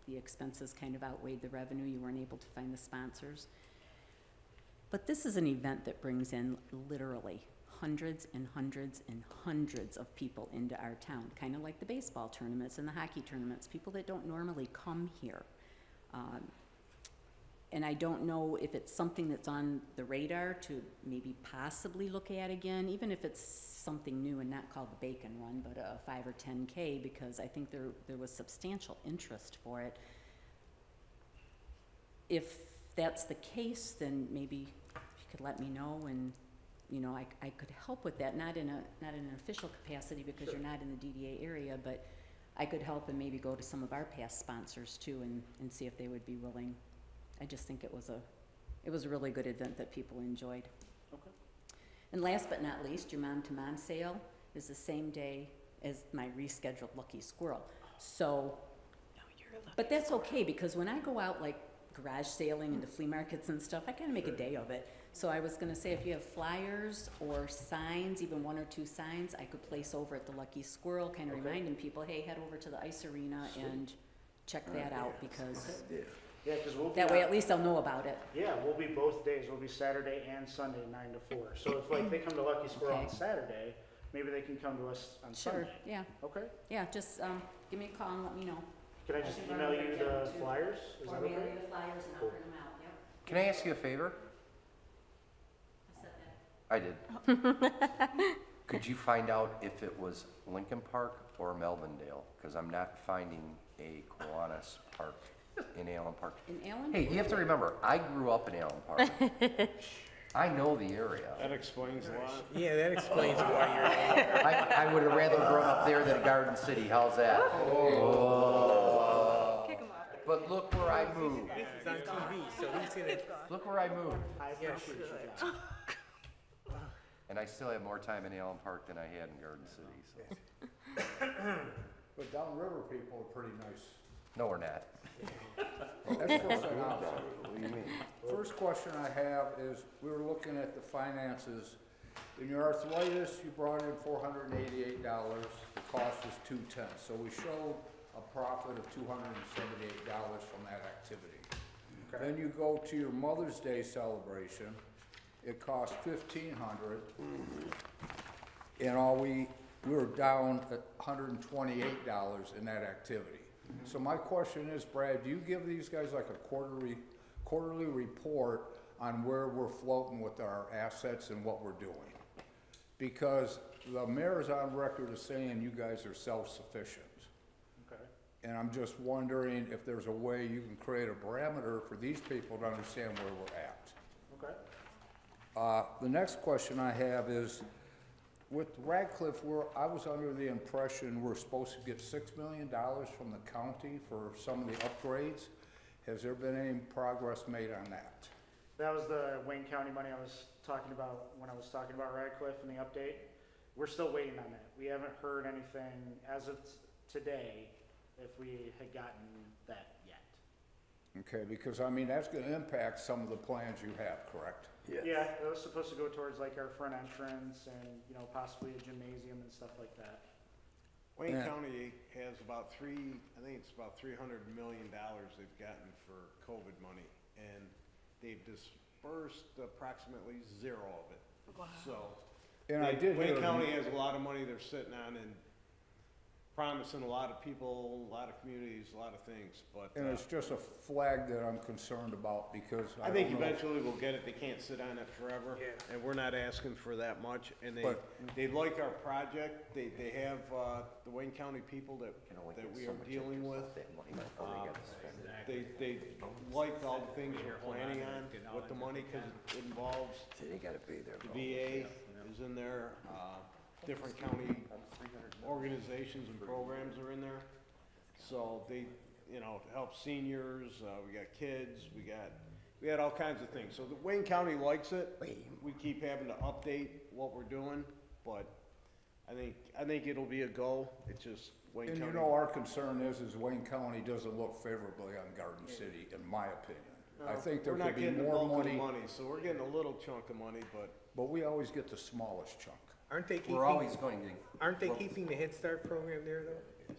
the expenses kind of outweighed the revenue. You weren't able to find the sponsors. But this is an event that brings in literally hundreds and hundreds and hundreds of people into our town, kind of like the baseball tournaments and the hockey tournaments, people that don't normally come here. And I don't know if it's something that's on the radar to maybe possibly look at again, even if it's something new and not called the Bacon Run, but a 5 or 10K, because I think there was substantial interest for it. If that's the case, then maybe you could let me know, and I could help with that, not in an official capacity because Sure. you're not in the DDA area, but I could help and maybe go to some of our past sponsors too and see if they would be willing. I just think it was a really good event that people enjoyed. Okay. And last but not least, your mom-to-mom sale is the same day as my rescheduled Lucky Squirrel. So, but that's okay, because when I go out like garage sailing into flea markets and stuff, I kind of make a day of it. So I was gonna say, if you have flyers or signs, even 1 or 2 signs, I could place over at the Lucky Squirrel, kind of Okay. reminding people, hey, head over to the ice arena and check that out, because Yeah, because we'll be that way out- at least I'll know about it. Yeah, we'll be both days. We'll be Saturday and Sunday, 9 to 4. So if they come to Lucky Squirrel on Okay. Saturday, maybe they can come to us on Sure, Sunday. yeah, Okay. yeah, just give me a call and let me know. Can I just email you the flyers? Is that okay? the flyers and Cool. print them out, yep. Can I ask you a favor? I said that. I did. Could you find out if it was Lincoln Park or Melvindale? Because I'm not finding a Kiwanis Park in Allen Park. In Allen? Hey, you have to remember, I grew up in Allen Park. I know the area. That explains a lot. Yeah, that explains why you're there. I would have rather grown up there than Garden City. How's that? Oh. Kick 'em off. But look where I moved. This is on TV, so he's gonna, Look where I moved. I appreciate you guys. And I still have more time in Allen Park than I had in Garden City, so. But downriver people are pretty nice. No, we're not. That's first thing I'll say. What do you mean? First question I have is, we were looking at the finances. In your arthritis, you brought in $488, the cost was $210. So we showed a profit of $278 from that activity. Okay. Then you go to your Mother's Day celebration, it cost $1,500, and we were down at $128 in that activity. So my question is, Brad, do you give these guys like a quarterly report on where we're floating with our assets and what we're doing? Because the mayor's on record as saying you guys are self-sufficient. Okay. And I'm just wondering if there's a way you can create a parameter for these people to understand where we're at. Okay. The next question I have is, with Radcliffe, I was under the impression we're supposed to get $6 million from the county for some of the upgrades. Has there been any progress made on that? That was the Wayne County money I was talking about when I was talking about Radcliffe and the update. We're still waiting on that. We haven't heard anything as of today if we had gotten that yet. Okay, because I mean, that's gonna impact some of the plans you have, correct? Yes. Yeah, it was supposed to go towards like our front entrance and, you know, possibly a gymnasium and stuff like that. Wayne Yeah. County has about I think it's about $300 million they've gotten for COVID money, and they've dispersed approximately zero of it. Wow. So, And I did hear. Wayne County has a lot of money they're sitting on and promising a lot of people, a lot of communities, a lot of things, but. And it's just a flag that I'm concerned about because I think don't know if- eventually we'll get it, they can't sit on it forever. Yeah. And we're not asking for that much, and But- they like our project, they have, the Wayne County people that we are dealing with. They like all the things we're planning on with the money, cause it involves, So they gotta be there. the VA is in there, different county organizations and programs are in there. So they, you know, help seniors, we got kids, we got all kinds of things. So the Wayne County likes it. We keep having to update what we're doing, but I think it'll be a go. It's just Wayne And County. you know, our concern is Wayne County doesn't look favorably on Garden City, in my opinion. I think there We're not could be getting the more bulk of the money, money, so we're getting a little chunk of money, but but we always get the smallest chunk. Aren't they We're always going to. aren't they well, keeping the Head Start program there though?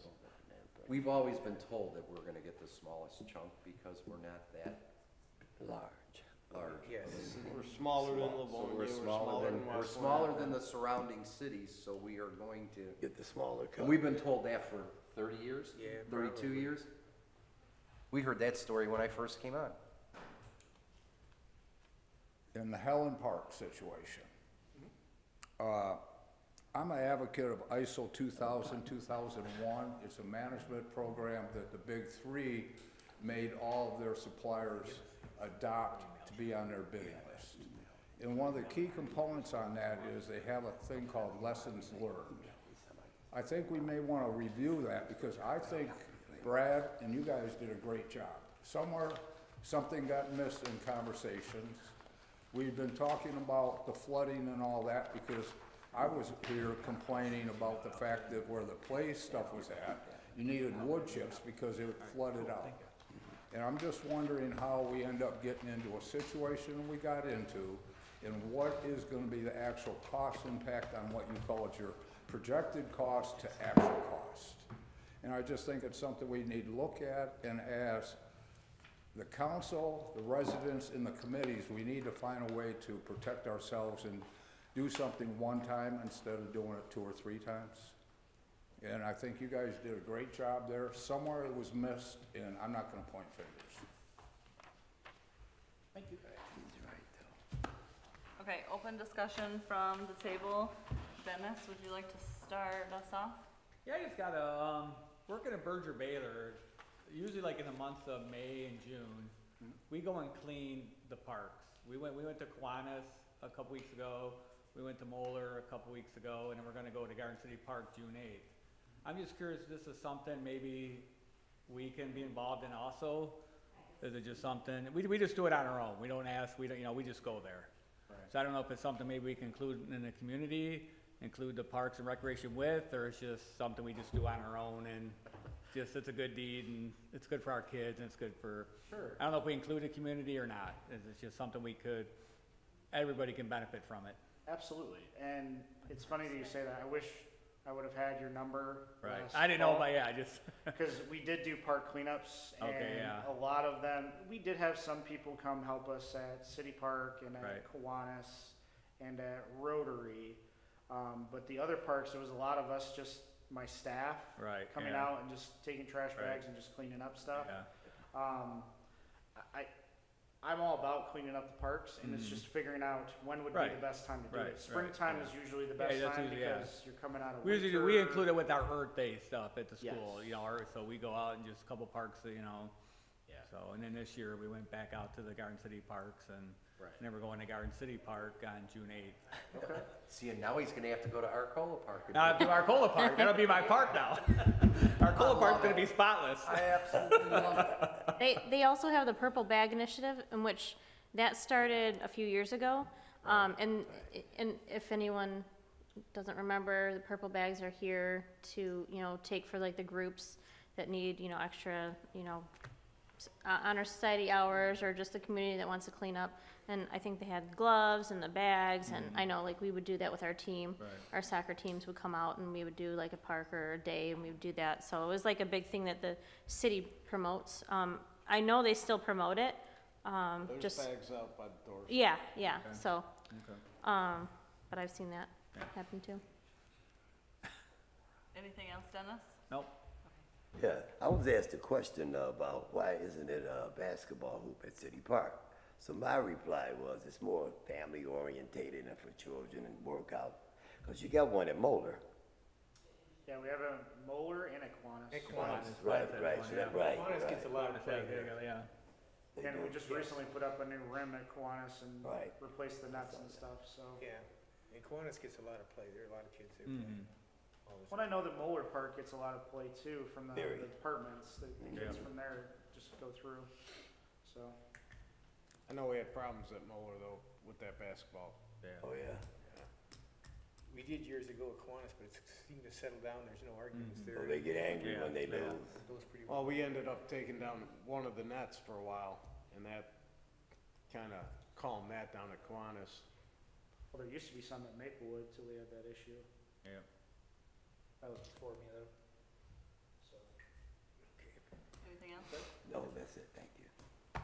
We've always been told that we're gonna get the smallest chunk because we're not that Large. large. Yes. of a city. we're smaller than So Livonia, we're smaller than, we're West smaller Livonia. than the surrounding cities, so we are going to, Get the smaller cut. and we've been told that for 30 years? Yeah, 32 probably. years? We heard that story when I first came on. In the Helen Park situation, I'm an advocate of ISO 2000, 2001. It's a management program that the big three made all of their suppliers adopt to be on their bidding list. And one of the key components on that is they have a thing called lessons learned. I think we may want to review that because I think Brad and you guys did a great job. Somewhere, something got missed in conversations. We've been talking about the flooding and all that because I was here complaining about the fact that where the play stuff was at, you needed wood chips because it flooded out. And I'm just wondering how we end up getting into a situation we got into and what is gonna be the actual cost impact on what you call it your projected cost to actual cost. And I just think it's something we need to look at, and as the council, the residents, and the committees, we need to find a way to protect ourselves and do something one time instead of doing it 2 or 3 times. And I think you guys did a great job there. Somewhere it was missed, and I'm not gonna point fingers. Thank you. He's right, though. Okay, open discussion from the table. Dennis, would you like to start us off? Yeah, I just got a, working at Berger Baylor, usually like in the months of May and June, we go and clean the parks. We went to Kiwanis a couple weeks ago, we went to Moeller a couple weeks ago, and then we're gonna go to Garden City Park June 8th. I'm just curious if this is something maybe we can be involved in also? Is it just something, we just do it on our own, we don't ask, we don't, you know, we just go there. So I don't know if it's something maybe we can include in the community, include the Parks and Recreation with, or it's just something we just do on our own and just, it's a good deed and it's good for our kids and it's good for, Sure. I don't know if we include the community or not. It's just something we could, everybody can benefit from it. Absolutely. And it's funny that you say that. I wish I would have had your number. Right. last I didn't know fall. about, yeah, I just, Because we did do park cleanups, and Okay, yeah. a lot of them, we did have some people come help us at City Park and at Right. Kiwanis and at Rotary. But the other parks, there was a lot of us, just my staff, right. coming yeah, out and just taking trash Right. bags and just cleaning up stuff. Yeah. I'm all about cleaning up the parks, and it's Mhm. just figuring out when would be Right. the best time to do Right, it. right, Springtime yeah. is usually the Yeah, best that's time usually- yeah. because you're coming out of We winter. usually, we include it with our Earth Day stuff at the school, Yes. you know, so we go out and just a couple parks, you know. Yeah. So, and then this year we went back out to the Garden City parks and Right. never going to Garden City Park on June 8th. Okay. See, and now he's gonna have to go to Arcola Park. Now, to Arcola Park, that'll be my park now. Arcola Park's gonna be spotless. I absolutely love it. They also have the Purple Bag Initiative, in which that started a few years ago. And if anyone doesn't remember, the purple bags are here to, you know, take for like the groups that need, you know, extra, you know, honor society hours, or just the community that wants to clean up. And I think they had gloves and the bags, and I know like we would do that with our team. Right. Our soccer teams would come out and we would do like a park or a day, and we would do that. So it was like a big thing that the city promotes. I know they still promote it. There's Just bags out by the doors. yeah, yeah. Okay. So, Okay. but I've seen that Yeah. happen too. Anything else, Dennis? Nope. Yeah, I was asked a question about why isn't it a basketball hoop at City Park? So my reply was it's more family orientated and for children and workout. Because you got one at Moeller. Yeah, we have a Moeller and a Kiwanis. Kiwanis. Right, right, so that, right, Kiwanis gets a right. lot of play there. Yeah. They And do. we just recently put up a new rim at Kiwanis and Right. replaced the nets and stuff, so. Yeah, and Kiwanis gets a lot of play, there are a lot of kids there Mhm. playing. all the Well, I know that Moeller Park gets a lot of play too from the Very. departments, the kids Yeah. from there just go through, so. I know we had problems at Moeller though with that basketball. Oh, yeah. We did years ago at Kiwanis, but it seemed to settle down, there's no arguments there. So they get angry Yeah. when they Yeah. lose. It goes pretty well. Well, we ended up taking down one of the nets for a while, and that kinda calmed that down at Kiwanis. Well, there used to be some at Maplewood till we had that issue. Yeah. That was before me though, so. Anything else? No, that's it, thank you.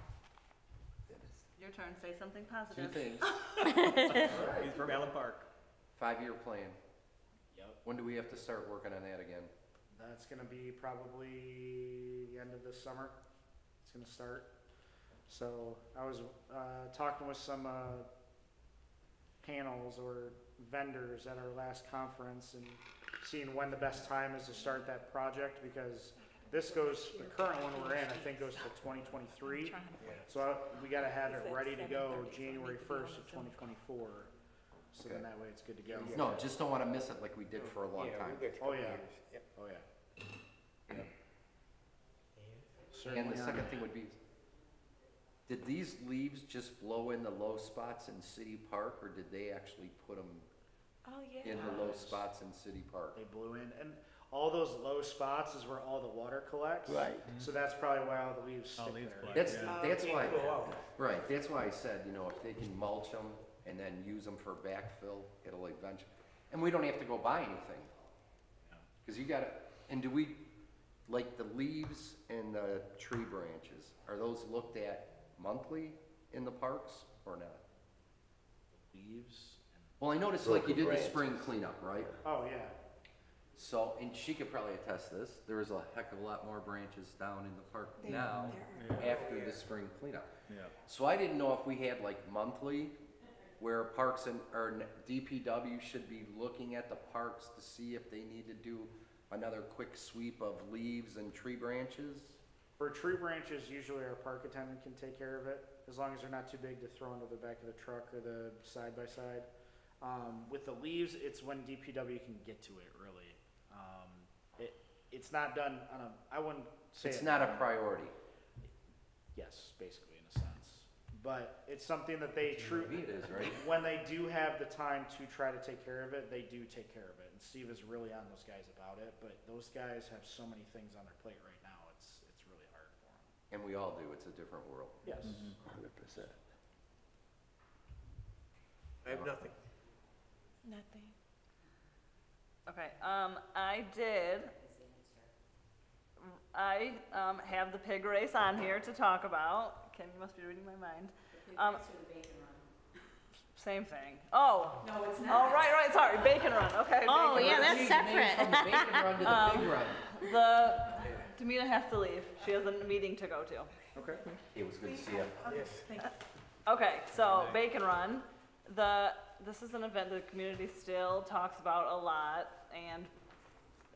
Dennis. Your turn, say something Two positive. things. He's from Allen Park. 5-year plan. Yep. When do we have to start working on that again? That's gonna be probably the end of this summer, it's gonna start. So I was, talking with some, panels or vendors at our last conference and seeing when the best time is to start that project, because this goes, the current one we're in, I think goes to 2023. So we gotta have it ready to go January 1st of 2024, so then Okay. that way it's good to go. No, just don't wanna miss it like we did for a long Yeah, time. we've got a Oh, couple yeah. years. Yep. Oh, yeah. And Certainly the on second it. thing would be, did these leaves just blow in the low spots in City Park, or did they actually put them Oh, yeah. in the low spots in City Park? They blew in, and all those low spots is where all the water collects. Right. So that's probably why all the leaves All stick leaves there. collect. That's, Yeah. that's why, Go out. right, that's why I said, you know, if they can mulch them and then use them for backfill, it'll eventually, and we don't have to go buy anything. Cause you gotta, and do we, like the leaves and the tree branches, are those looked at monthly in the parks or not? Leaves. Well, I noticed like you did the Broken spring branches. cleanup, right? Oh, yeah. So, and she could probably attest this, there is a heck of a lot more branches down in the park now after the spring cleanup. Yeah. So I didn't know if we had like monthly, where parks and, or DPW should be looking at the parks to see if they need to do another quick sweep of leaves and tree branches? For tree branches, usually our park attendant can take care of it, as long as they're not too big to throw into the back of the truck or the side-by-side. With the leaves, it's when DPW can get to it, really. It's not done on a, I wouldn't say. It's not a priority. Yes, basically, in a sense. But it's something that they Maybe it is, right? when they do have the time to try to take care of it, they do take care of it. And Steve is really on those guys about it, but those guys have so many things on their plate right now, it's really hard for them. And we all do, it's a different world. Yes. 100%. I have nothing. Nothing. Okay, I have the pig race on here to talk about. Kim, you must be reading my mind. Same thing. Oh. No, it's Oh, right, sorry, bacon run, okay. Oh, bacon yeah, run. that's separate. From the bacon run to the pig run. Demita has to leave. She has a meeting to go to. Okay. It was good to see you. Yes. Okay, so Bacon Run, this is an event the community still talks about a lot and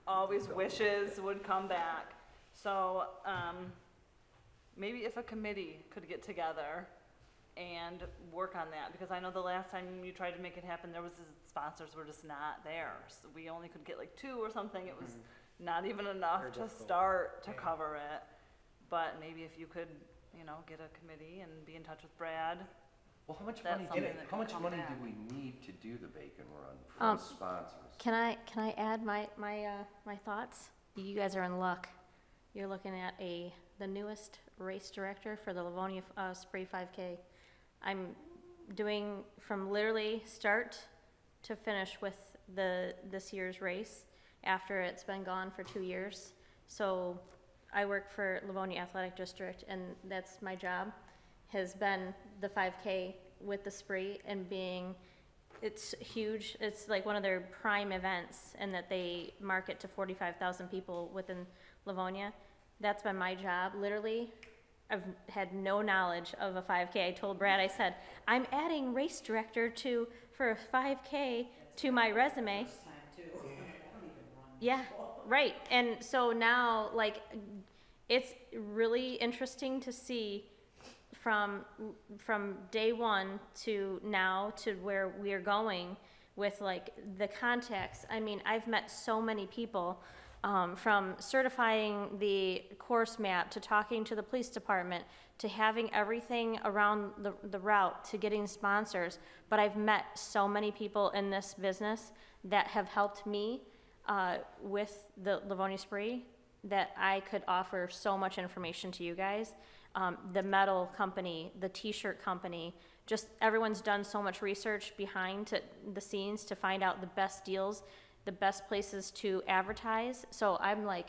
always wishes would come back. So maybe if a committee could get together and work on that, because I know the last time you tried to make it happen, sponsors were just not there. So we only could get like 2 or something. It was not even enough Very to difficult. start to cover it. But maybe if you could, get a committee and be in touch with Brad. Well, how much That's money, something that how could much come money back. do we need to do the bacon run Um, from sponsors? Can I add my thoughts? You guys are in luck. You're looking at the newest race director for the Livonia Spree 5K. I'm doing from literally start to finish with this year's race after it's been gone for 2 years. So I work for Livonia Athletic District, and that's my job, has been the 5K with the Spree and it's huge. It's like one of their prime events, and that they market to 45,000 people within Livonia. That's been my job. Literally, I've had no knowledge of a 5K. I told Brad, I said, I'm adding race director for a 5K to my resume. Yeah, right. And so now, like, it's really interesting to see from day one to now to where we are going with like the contacts. I mean, I've met so many people, from certifying the course map to talking to the police department to having everything around the route to getting sponsors. But I've met so many people in this business that have helped me with the Livonia Spree, that I could offer so much information to you guys. The metal company, the t-shirt company, just everyone's done so much research behind the scenes to find out the best deals, the best places to advertise. So I'm like,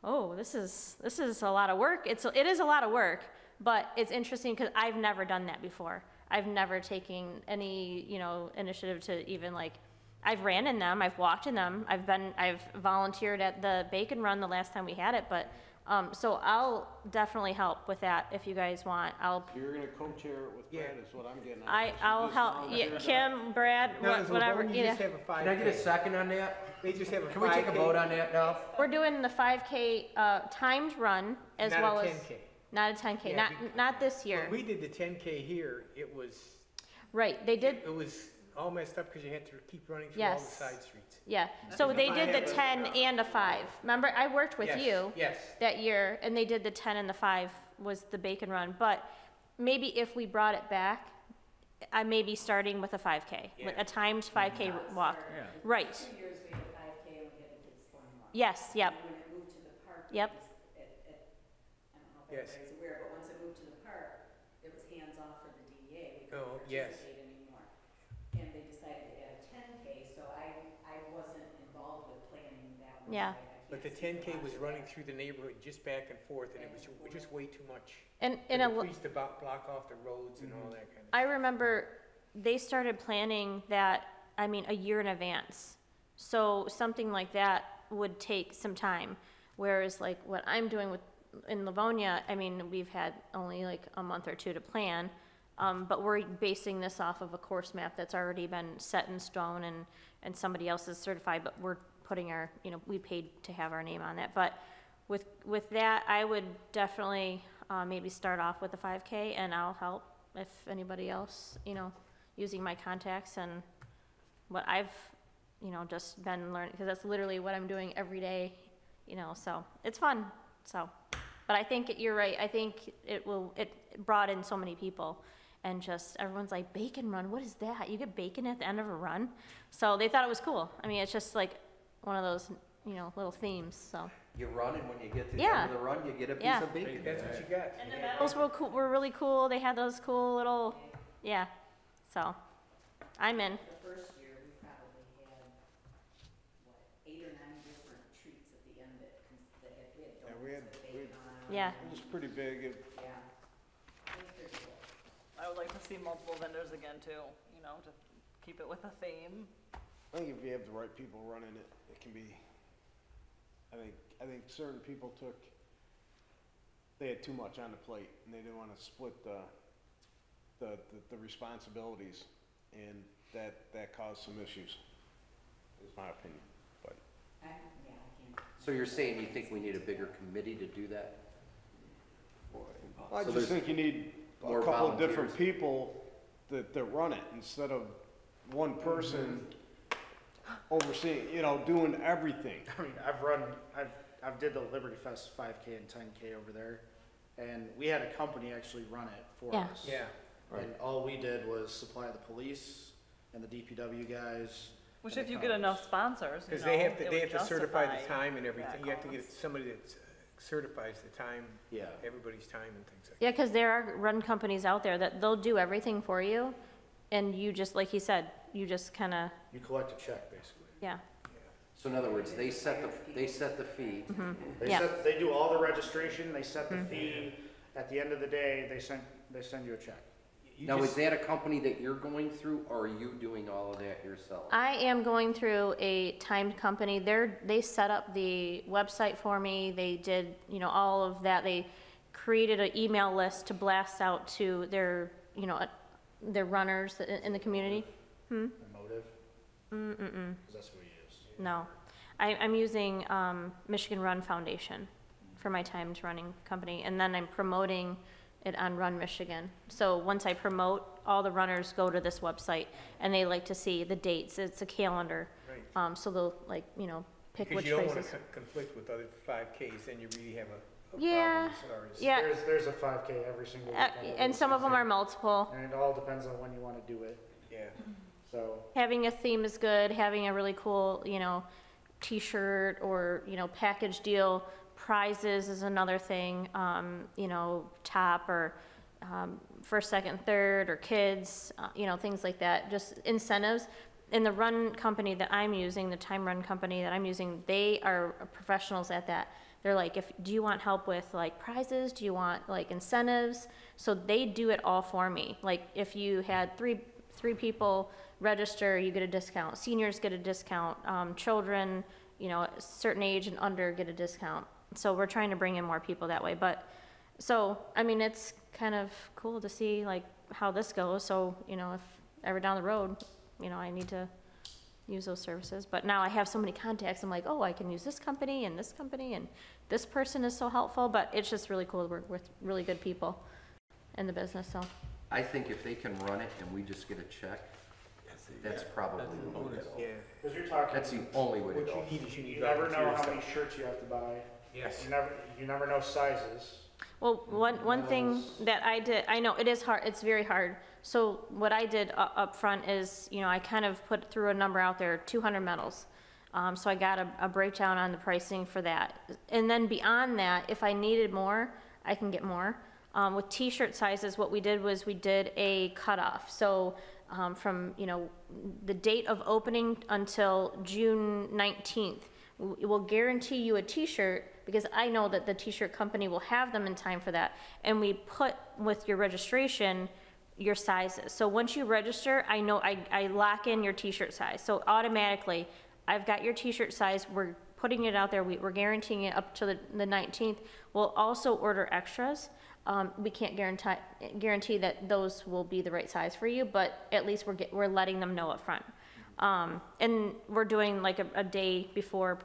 oh, this is a lot of work. It is a lot of work, but it's interesting because I've never done that before. I've never taken any, initiative to even like, I've ran in them, I've walked in them, I've volunteered at the Bacon Run the last time we had it, but so I'll definitely help with that if you guys want. You're gonna co-chair it with Brad, is what I'm getting at. I'll Just help, volunteer. Kim, Brad, Now, does whatever, Livonia just have a 5K? Can I get a second on that? They just have a 5K. Can we take a vote on that now? We're doing the 5K timed run as Not a well as. 10K. Not a 10K, Yeah, not this year. When we did the 10K here, it was, Right, they did, it was all messed up because you had to keep running through all the Yes. side streets. yeah, so they did the 10 and a 5. Remember, I worked with Yes, you Yes. that year, and they did the 10 and the 5 was the Bacon Run, but maybe if we brought it back, I may be starting with a 5K, Yeah. a timed 5K walk. Yeah. Right, 2 years we had 5K and we had the kids going walk. yes, yep, And when it moved to the park, Yep. I don't know if Yes. everybody's aware, but once it moved to the park, it was hands off for the DEA. We Oh, couldn't yes. participate anymore. And they decided to add a 10K, so I wasn't involved with planning that one. Yeah. so I But the can't say 10K much. was running through the neighborhood just back and forth, and it was just way too much. and And a the police to block off the roads and all that kind of. I remember they started planning that, a year in advance. So something like that would take some time. Whereas like what I'm doing in Livonia, we've had only like a month or 2 to plan. But we're basing this off of a course map that's already been set in stone and somebody else is certified, but we're putting our, we paid to have our name on that. But with that, I would definitely maybe start off with the 5K, and I'll help if anybody else, using my contacts and what I've, just been learning, because that's literally what I'm doing every day, so it's fun. So, but I think you're right. I think it brought in so many people, and just everyone's like, Bacon Run, what is that? You get bacon at the end of a run? So they thought it was cool. It's just like one of those, little themes, so. You run, and when you get to the Yeah. end of the run, you get a piece Yeah. of bacon. That's what you got. And the medals were really cool. They had those cool little, yeah. So, I'm in. The first year, we probably had, Yeah. It was pretty big. I would like to see multiple vendors again too, you know, to keep it with a theme. I think if you have the right people running it, it can be, I think certain people they had too much on the plate and they didn't want to split the responsibilities, and that caused some issues, is my opinion, but. So you're saying you think we need a bigger committee to do that? I So just there's think you need a more couple of different volunteers. people that run it, instead of one person overseeing, doing everything. I mean, I've did the Liberty Fest 5K and 10K over there, and we had a company actually run it for Yeah. us. Yeah. And all we did was supply the police and the DPW guys. Which and if the you get cops. enough sponsors, you Because know, they have it to would certify the justify time and that everything. You have to get cost. somebody that certifies the time, Yeah. everybody's time and things like that. Yeah, because there are run companies out there that they'll do everything for you, and you just, like he said, you just kind of, You collect a check, basically. yeah. So in other words, they set the fee. Yeah. They do all the registration, they set the fee. At the end of the day, they send you a check. You Now, just- is that a company that you're going through, or are you doing all of that yourself? I am going through a timed company. They set up the website for me. They did, all of that. They created an email list to blast out to their, their runners in the community. The motive? Because that's what we use. No, I'm using Michigan Run Foundation for my timed running company, and then I'm promoting it on Run Michigan. So once I promote, all the runners go to this website, and they like to see the dates. It's a calendar. Right. So they'll pick Because which you don't want races. to conflict with other 5Ks, then you really have a Yeah, problem as far as. yeah, There's a 5K every single weekend. and some of them are multiple. And it all depends on when you want to do it, Yeah. so. Having a theme is good. Having a really cool, T-shirt or package deal. Prizes is another thing. Top or first, second, third, or kids. Things like that. Just incentives. And the run company that I'm using, the time run company that I'm using, they are professionals at that. They're like, do you want help with like prizes? Do you want like incentives? So they do it all for me. Like if you had three people register, you get a discount. Seniors get a discount. Children, a certain age and under get a discount. So we're trying to bring in more people that way. But so, it's kind of cool to see like how this goes. So, if ever down the road, I need to use those services. But now I have so many contacts. I'm like, oh, I can use this company, and this person is so helpful. But it's just really cool to work with really good people in the business. So I think if they can run it and we just get a check, that's probably the way to go. Yeah. Because you're talking. That's the only way to What go. you need is you need You never know volunteers how that- many shirts you have to buy. Yes. You never know sizes. well, one thing that I did, I know it is hard. It's very hard. So what I did up front is, I kind of put through a number out there, 200 medals. So I got a breakdown on the pricing for that. And then beyond that, if I needed more, I can get more. With T-shirt sizes, what we did was we did a cutoff. So from, the date of opening until June 19th, we'll guarantee you a T-shirt because I know that the T-shirt company will have them in time for that. And we put with your registration your sizes. So once you register, I know I lock in your T-shirt size. So automatically, I've got your T-shirt size. We're putting it out there. We're guaranteeing it up to the 19th. We'll also order extras. We can't guarantee that those will be the right size for you, but at least we're letting them know up front. And we're doing like a day before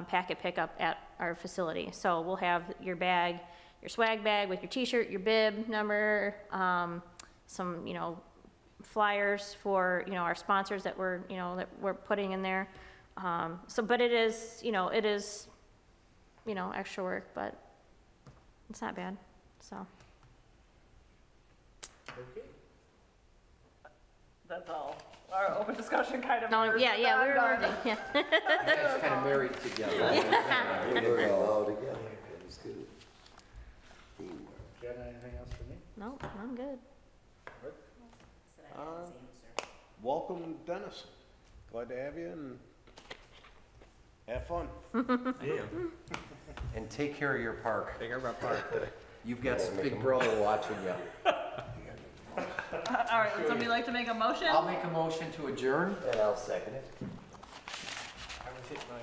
packet pickup at our facility. So we'll have your bag, your swag bag with your T-shirt, your bib number, some flyers for our sponsors that we're putting in there. But it is extra work, but it's not bad. So Okay. That's all. Our open discussion kind of. no, merged yeah, with we that, were darn merging, yeah. You guys kind of married together. We work all together. It was good. Teamwork. Do you have anything else for me? No, I'm good. Welcome, Dennis. Glad to have you, and Have fun. Yeah. And take care of your park. Take care of our park. You've got Big Brother watching you. All right, would somebody like to make a motion? I'll make a motion to adjourn. And I'll second it. I was hitting my